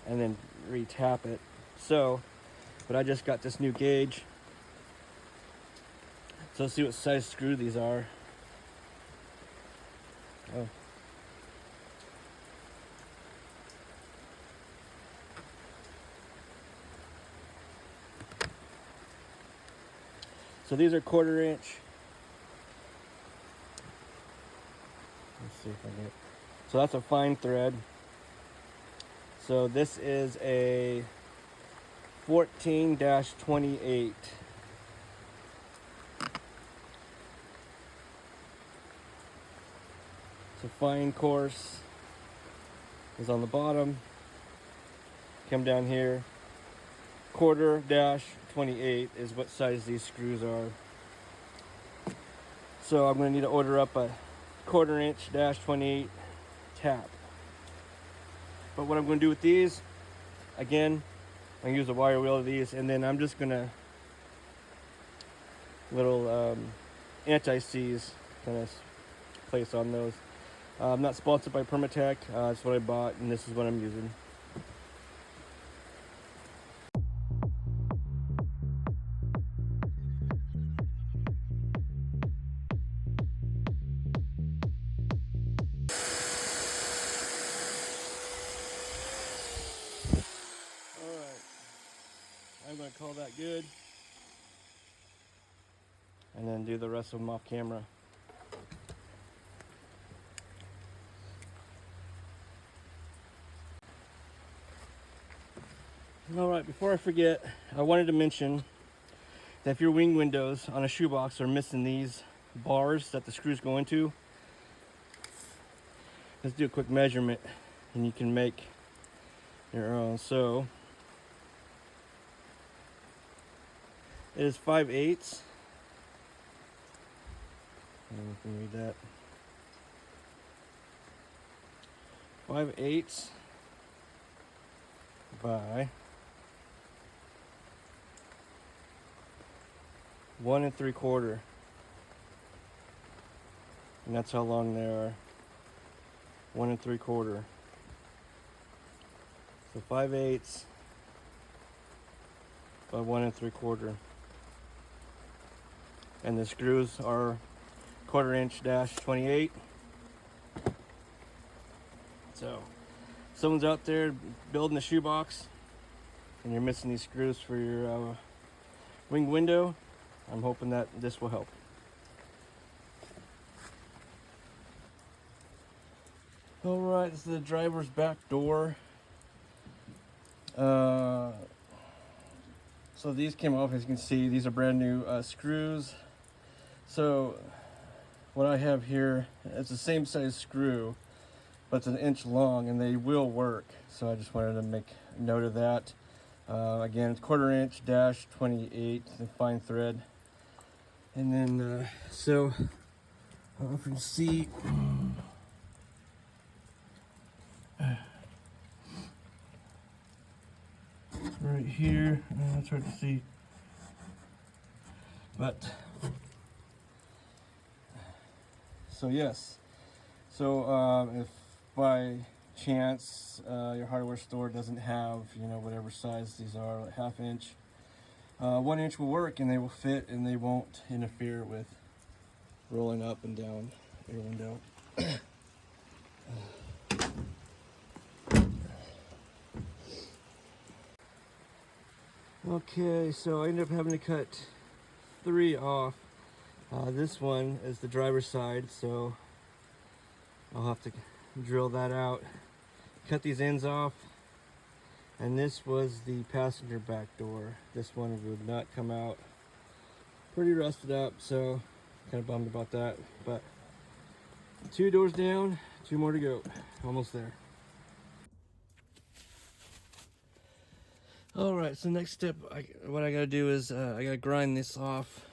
and then re-tap it. So, but I just got this new gauge. So let's see what size screw these are. Oh. So these are 1/4 inch. Let's see if I get it. So that's a fine thread. So this is a 14-28. So fine course is on the bottom. Come down here. 1/4-28 is what size these screws are. So I'm going to need to order up a 1/4 inch -28 tap. But what I'm going to do with these, again, I'm going to use a wire wheel of these, and then I'm just going to little anti-seize kind of place on those. I'm not sponsored by Permatech. That's what I bought, and this is what I'm using. Alright, I'm going to call that good, and then do the rest of them off camera. Alright, before I forget, I wanted to mention that if your wing windows on a shoebox are missing these bars that the screws go into, let's do a quick measurement and you can make your own. So it is 5/8. I don't know if you can read that. 5/8 by 1 3/4, and that's how long they are. 1 3/4. So 5/8 by 1 3/4, and the screws are 1/4 inch -28. So, someone's out there building a shoebox, and you're missing these screws for your wing window. I'm hoping that this will help. Alright, this is the driver's back door. So these came off, as you can see. These are brand new screws. So what I have here, it's the same size screw, but it's 1 inch long, and they will work. So I just wanted to make a note of that. Again, it's 1/4 inch -28, the fine thread. And then, so, I don't know if you can see, right here, it's hard to see, but, so yes, so if by chance your hardware store doesn't have, you know, whatever size these are, like 1/2 inch, 1 inch will work, and they will fit, and they won't interfere with rolling up and down your window. Okay, so I ended up having to cut 3 off. This one is the driver's side, so I'll have to drill that out, cut these ends off. And this was the passenger back door. This one would not come out. Pretty rusted up, so kind of bummed about that. But 2 doors down, 2 more to go. Almost there. All right, so next step, what I gotta do is I gotta grind this off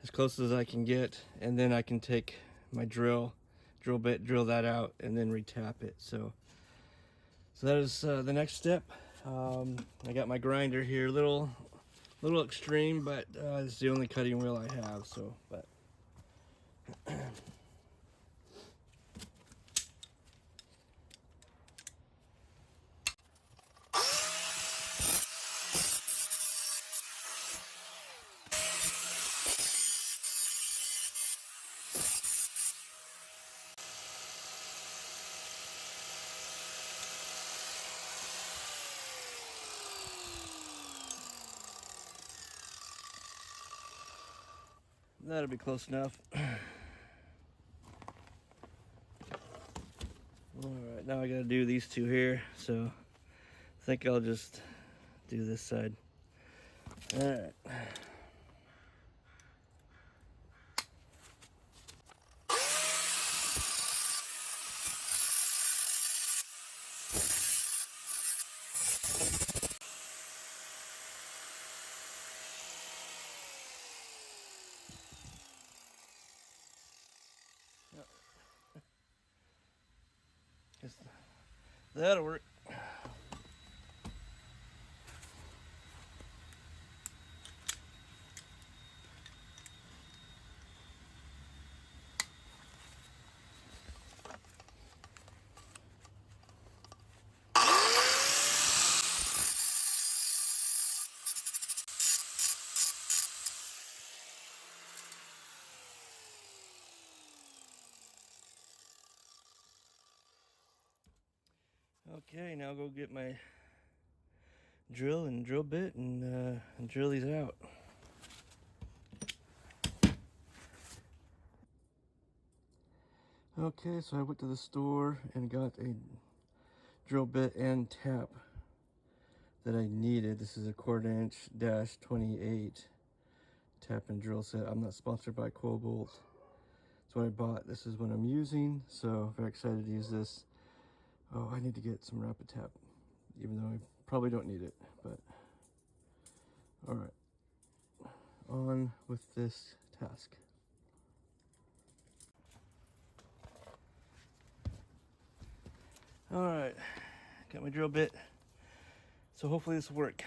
as close as I can get, and then I can take my drill bit, drill that out, and then retap it. So that is the next step. I got my grinder here, little extreme, but it's the only cutting wheel I have. So, but that'll be close enough. Alright, now I gotta do these 2 here, so I think I'll just do this side. Alright. Guess that'll work. Okay, now I'll go get my drill and drill bit and drill these out. Okay, so I went to the store and got a drill bit and tap that I needed. This is a 1/4" -28 tap and drill set. I'm not sponsored by Cobalt. That's what I bought. This is what I'm using, so very excited to use this. Oh, I need to get some Rapid Tap, even though I probably don't need it, but all right, on with this task. All right, got my drill bit, so hopefully this will work.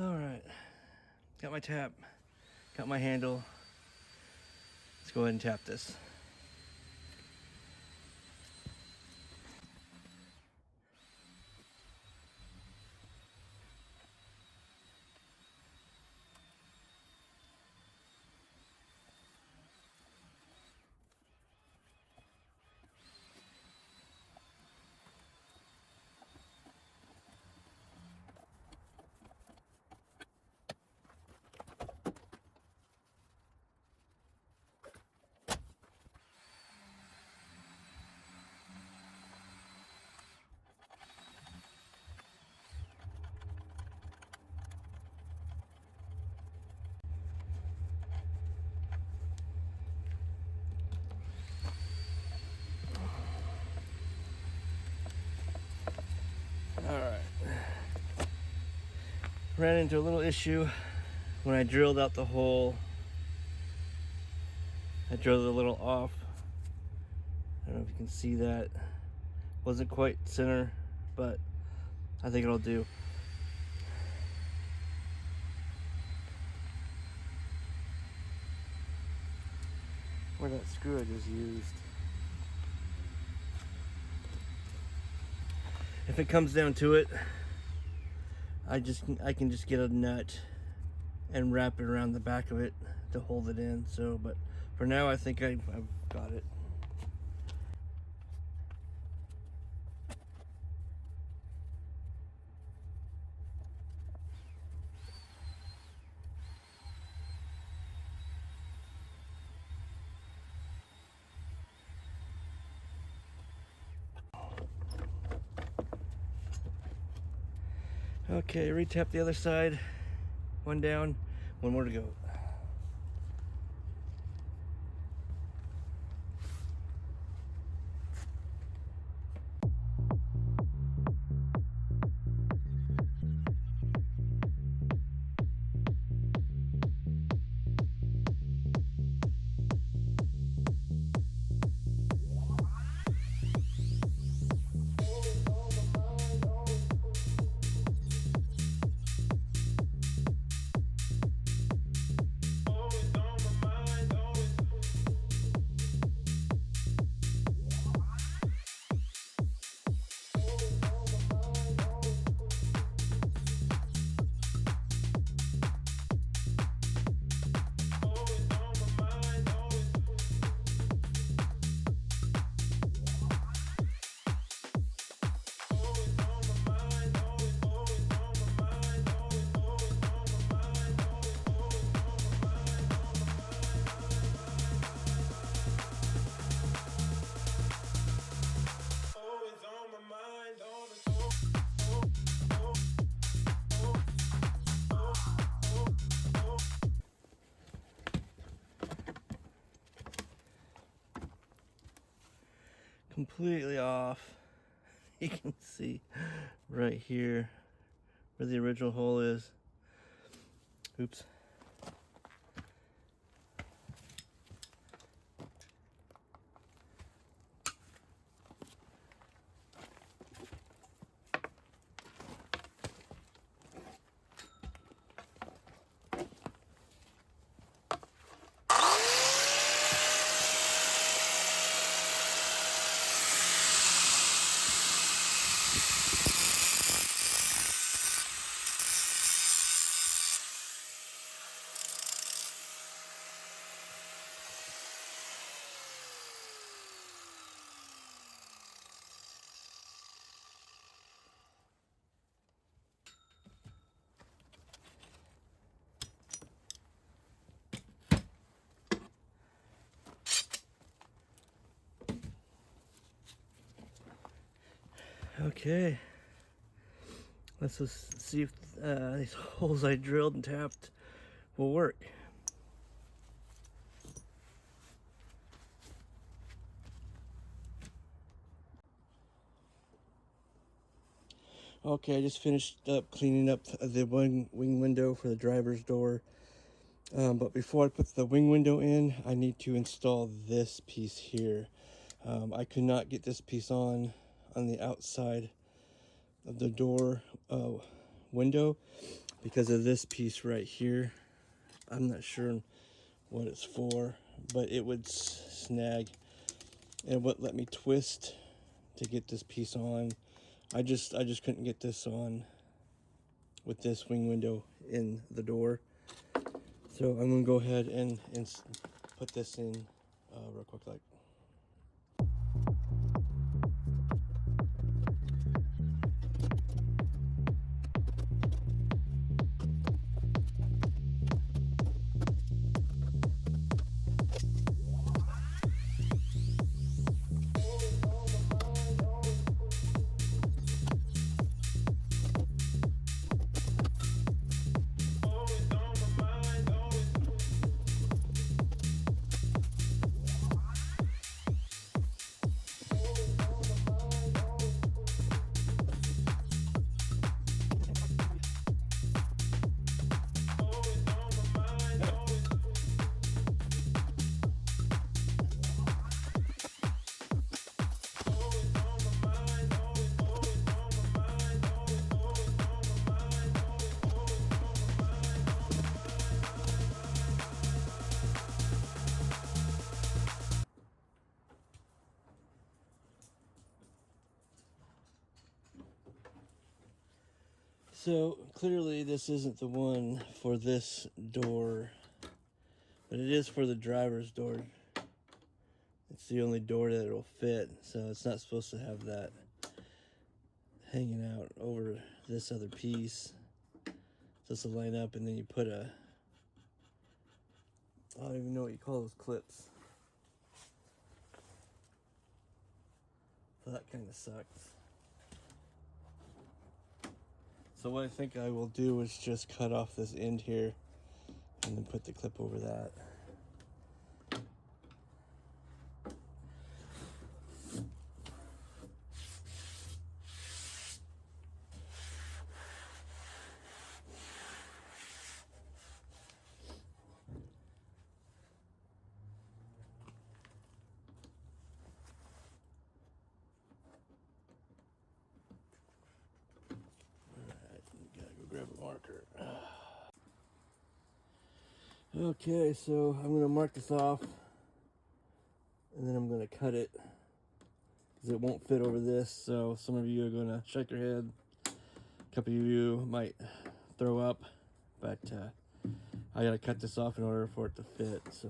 All right, got my tap, got my handle. Let's go ahead and tap this. ran into a little issue when I drilled out the hole. I drilled it a little off. I don't know if you can see that. Wasn't quite center, but I think it'll do. Where that screw I just used. If it comes down to it, I can just get a nut and wrap it around the back of it to hold it in. So, but for now, I think I've got it. Okay, retap the other side. One down, one more to go. Completely off. You can see right here where the original hole is. Oops. Okay, let's just see if these holes I drilled and tapped will work. Okay, I just finished up cleaning up the wing window for the driver's door. But before I put the wing window in, I need to install this piece here. I could not get this piece on the outside of the door window because of this piece right here. I'm not sure what it's for, but it would snag and it wouldn't let me twist to get this piece on. I just couldn't get this on with this wing window in the door. So I'm gonna go ahead and put this in real quick, like. So clearly this isn't the one for this door, but it is for the driver's door. It's the only door that it'll fit, so it's not supposed to have that hanging out over this other piece. Just to line up, and then you put a, I don't even know what you call those clips. So that kind of sucks. So what I think I will do is just cut off this end here and then put the clip over that. Alright, gotta go grab a marker. Okay, so I'm going to mark this off, and then I'm going to cut it, because it won't fit over this. So some of you are going to shake your head, a couple of you might throw up, but I got to cut this off in order for it to fit. So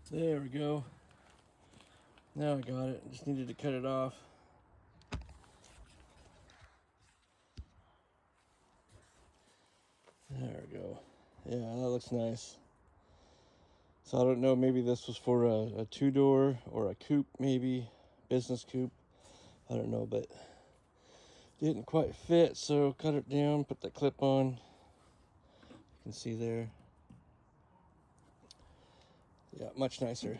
there we go. Now I got it. Just needed to cut it off. There we go. Yeah, that looks nice. So I don't know, maybe this was for a two-door or a coupe, maybe business coupe. I don't know, but didn't quite fit, so cut it down, put that clip on. You can see there. Yeah, much nicer.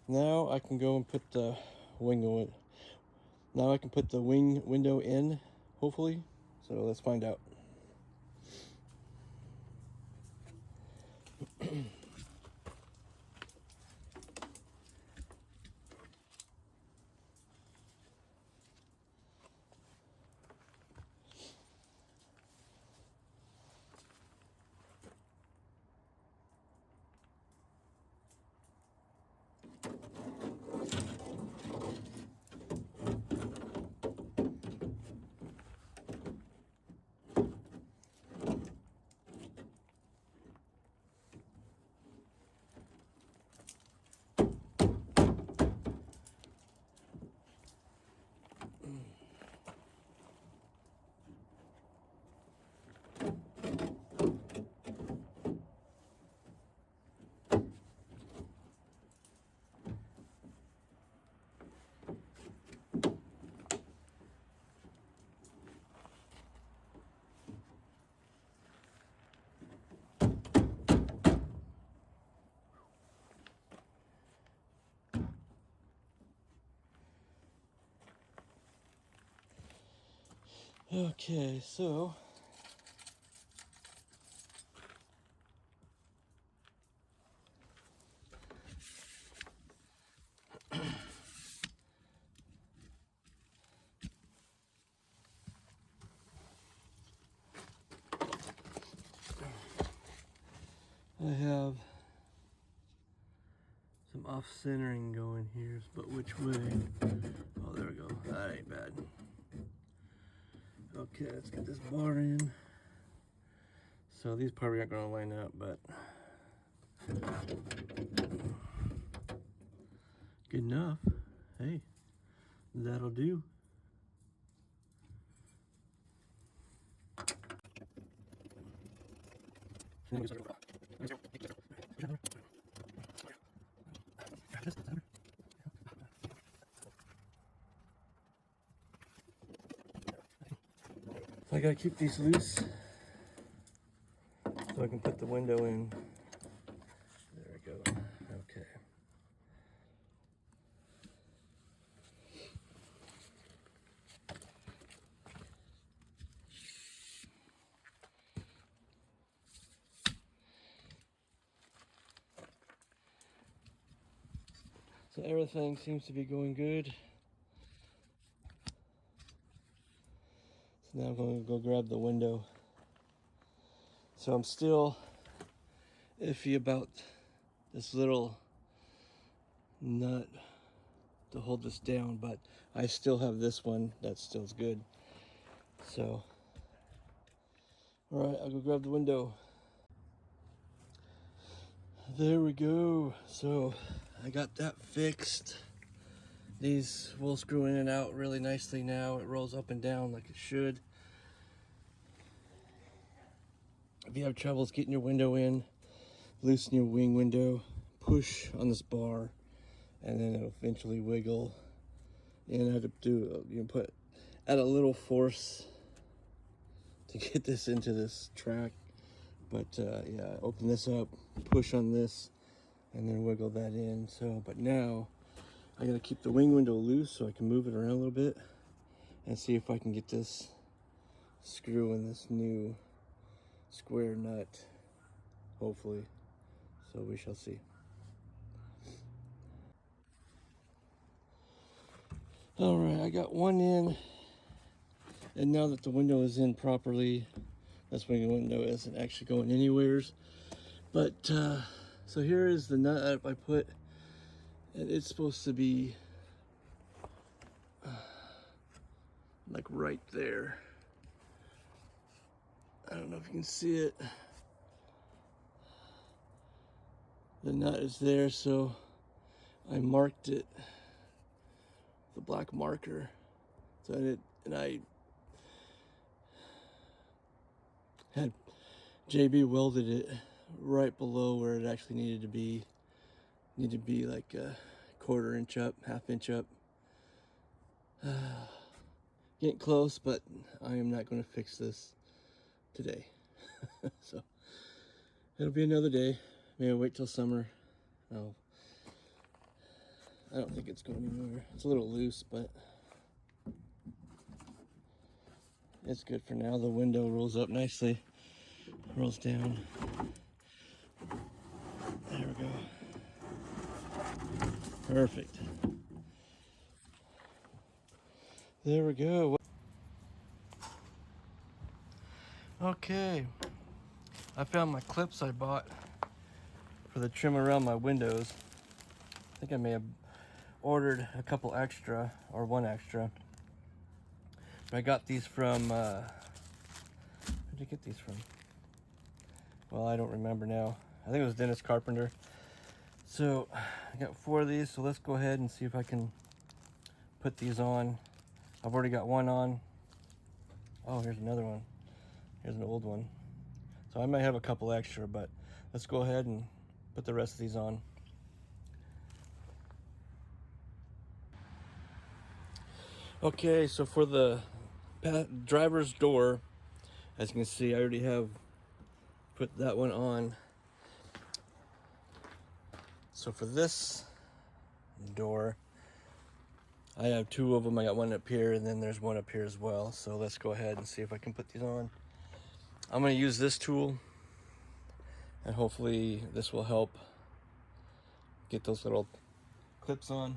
Now I can go and put the window. Now I can put the wing window in, hopefully. So let's find out. Okay, so I have some off-centering going here, but which way? Oh, there we go. That ain't bad. Okay, let's get this bar in. So these probably aren't going to line up, but good enough. Hey, that'll do. I gotta keep these loose so I can put the window in. There we go. Okay. So everything seems to be going good. So now I'm going to go grab the window. So I'm still iffy about this little nut to hold this down, but I still have this one that still's good. So, all right, I'll go grab the window. There we go. So I got that fixed. These will screw in and out really nicely now. It rolls up and down like it should. If you have troubles getting your window in, loosen your wing window, push on this bar, and then it'll eventually wiggle. And I have to do, add a little force to get this into this track. But yeah, open this up, push on this, and then wiggle that in. So, but now I gotta keep the wing window loose so I can move it around a little bit and see if I can get this screw in this new square nut, hopefully. So we shall see. All right, I got one in, and now that the window is in properly, this wing window isn't actually going anywheres. But so here is the nut I put, and it's supposed to be like right there. I don't know if you can see it. The nut is there, so I marked it with a black marker. So I had JB welded it right below where it actually needed to be. Needed to be like a 1/4 inch up, 1/2 inch up. Getting close, but I am not going to fix this today. So it'll be another day. Maybe I'll wait till summer. Oh, I don't think it's going anywhere. It's a little loose, but it's good for now. The window rolls up nicely, rolls down. There we go. Perfect. There we go. Okay, I found my clips I bought for the trim around my windows. I think I may have ordered a couple extra, or one extra. But I got these from, where'd you get these from? Well, I don't remember now. I think it was Dennis Carpenter. So I got 4 of these, so let's go ahead and see if I can put these on. I've already got one on. Oh, here's another one. Here's an old one. So I might have a couple extra, but let's go ahead and put the rest of these on. Okay, so for the driver's door, as you can see, I already have put that one on. So for this door, I have 2 of them. I got one up here, and then there's one up here as well. So let's go ahead and see if I can put these on. I'm going to use this tool, and hopefully this will help get those little clips on.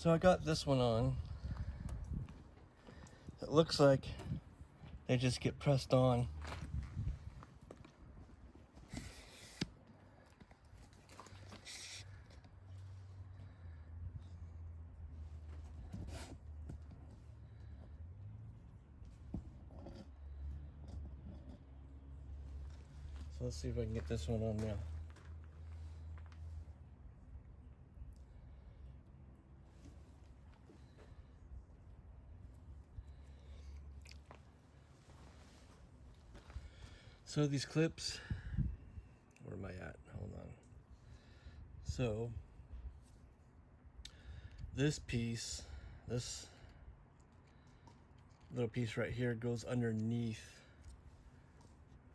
So I got this one on. It looks like they just get pressed on. So let's see if I can get this one on now. So these clips, where am I at? Hold on. So this piece, this little piece right here goes underneath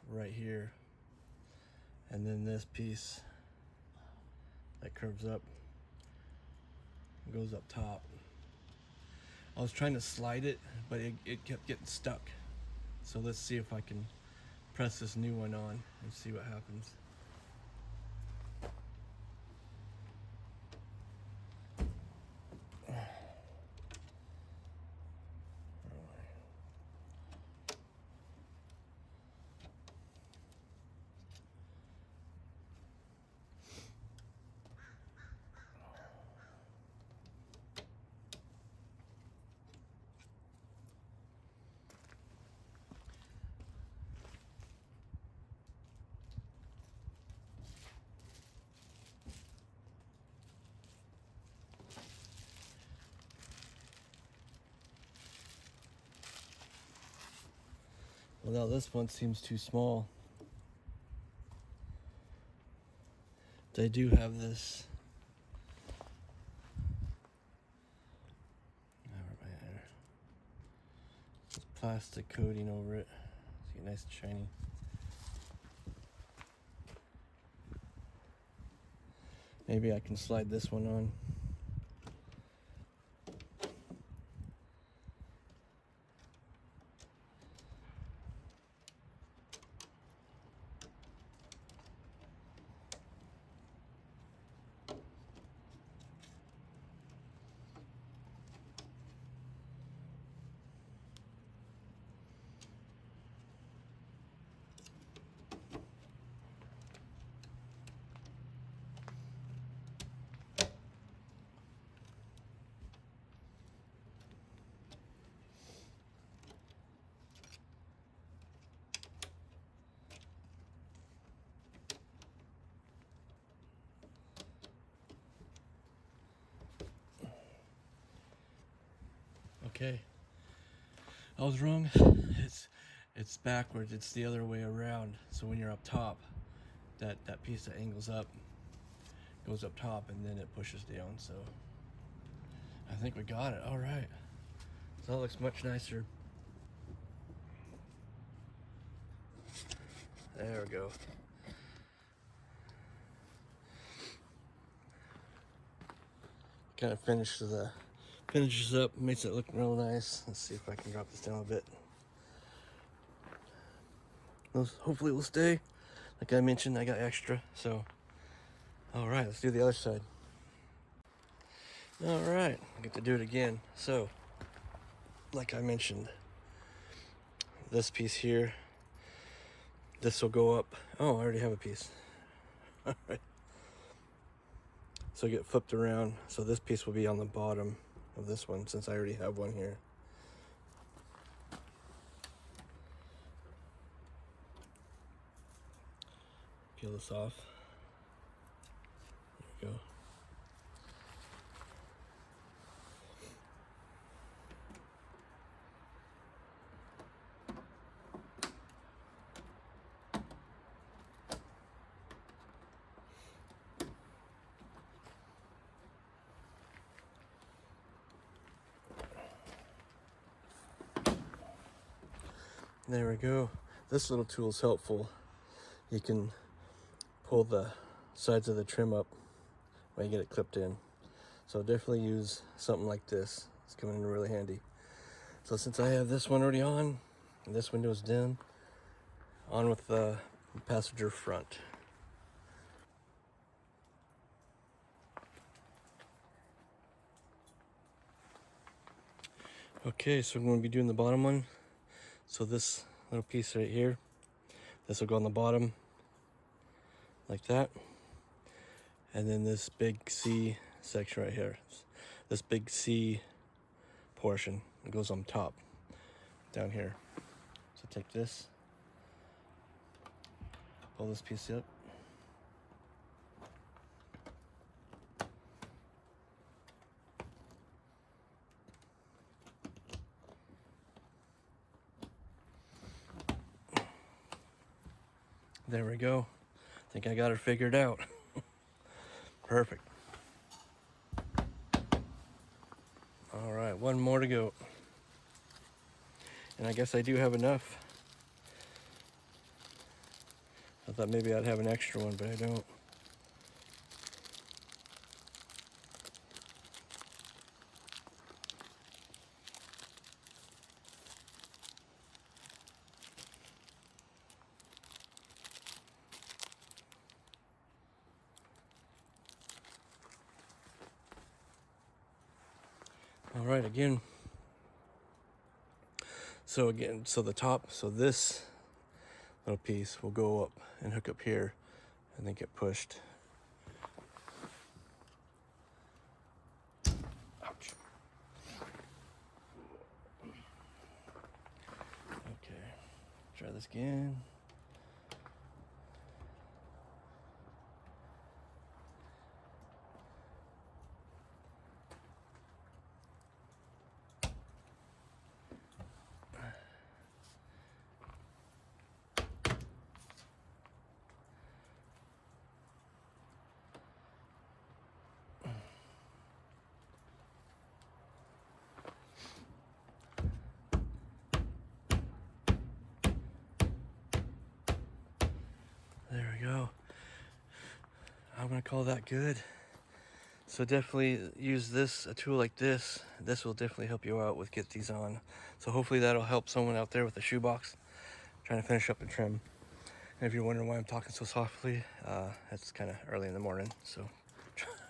right here. And then this piece that curves up goes up top. I was trying to slide it, but it kept getting stuck. So let's see if I can press this new one on and see what happens. Well, now this one seems too small. They do have this. This plastic coating over it. See, nice and shiny. Maybe I can slide this one on. Okay, I was wrong. It's backwards. It's the other way around. So when you're up top, that piece that angles up goes up top, and then it pushes down. So I think we got it. All right. So that looks much nicer. There we go. Kind of finishes up, makes it look real nice. Let's see if I can drop this down a bit. Hopefully it will stay. Like I mentioned, I got extra, so. All right, let's do the other side. All right, I get to do it again. So, like I mentioned, this piece here, this will go up. Oh, I already have a piece. All right. So get flipped around. So this piece will be on the bottom of this one since I already have one here. Peel this off. There we go. There we go. This little tool is helpful. You can pull the sides of the trim up when you get it clipped in. So definitely use something like this. It's coming in really handy. So since I have this one already on, and this window's dim, on with the passenger front. Okay, so I'm going to be doing the bottom one. So this little piece right here, this will go on the bottom like that. And then this big C section right here, this big C portion, it goes on top down here. So take this, pull this piece up. There we go. I think I got her figured out. Perfect. All right, one more to go. And I guess I do have enough. I thought maybe I'd have an extra one, but I don't. All right, again. So the top, so this little piece will go up and hook up here and then get pushed. Ouch. Okay, try this again. There we go. I'm gonna call that good. So definitely use a tool like this. This will definitely help you out with get these on. So hopefully that'll help someone out there with a shoebox trying to finish up the trim. And if you're wondering why I'm talking so softly, it's kind of early in the morning, so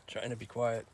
trying to be quiet.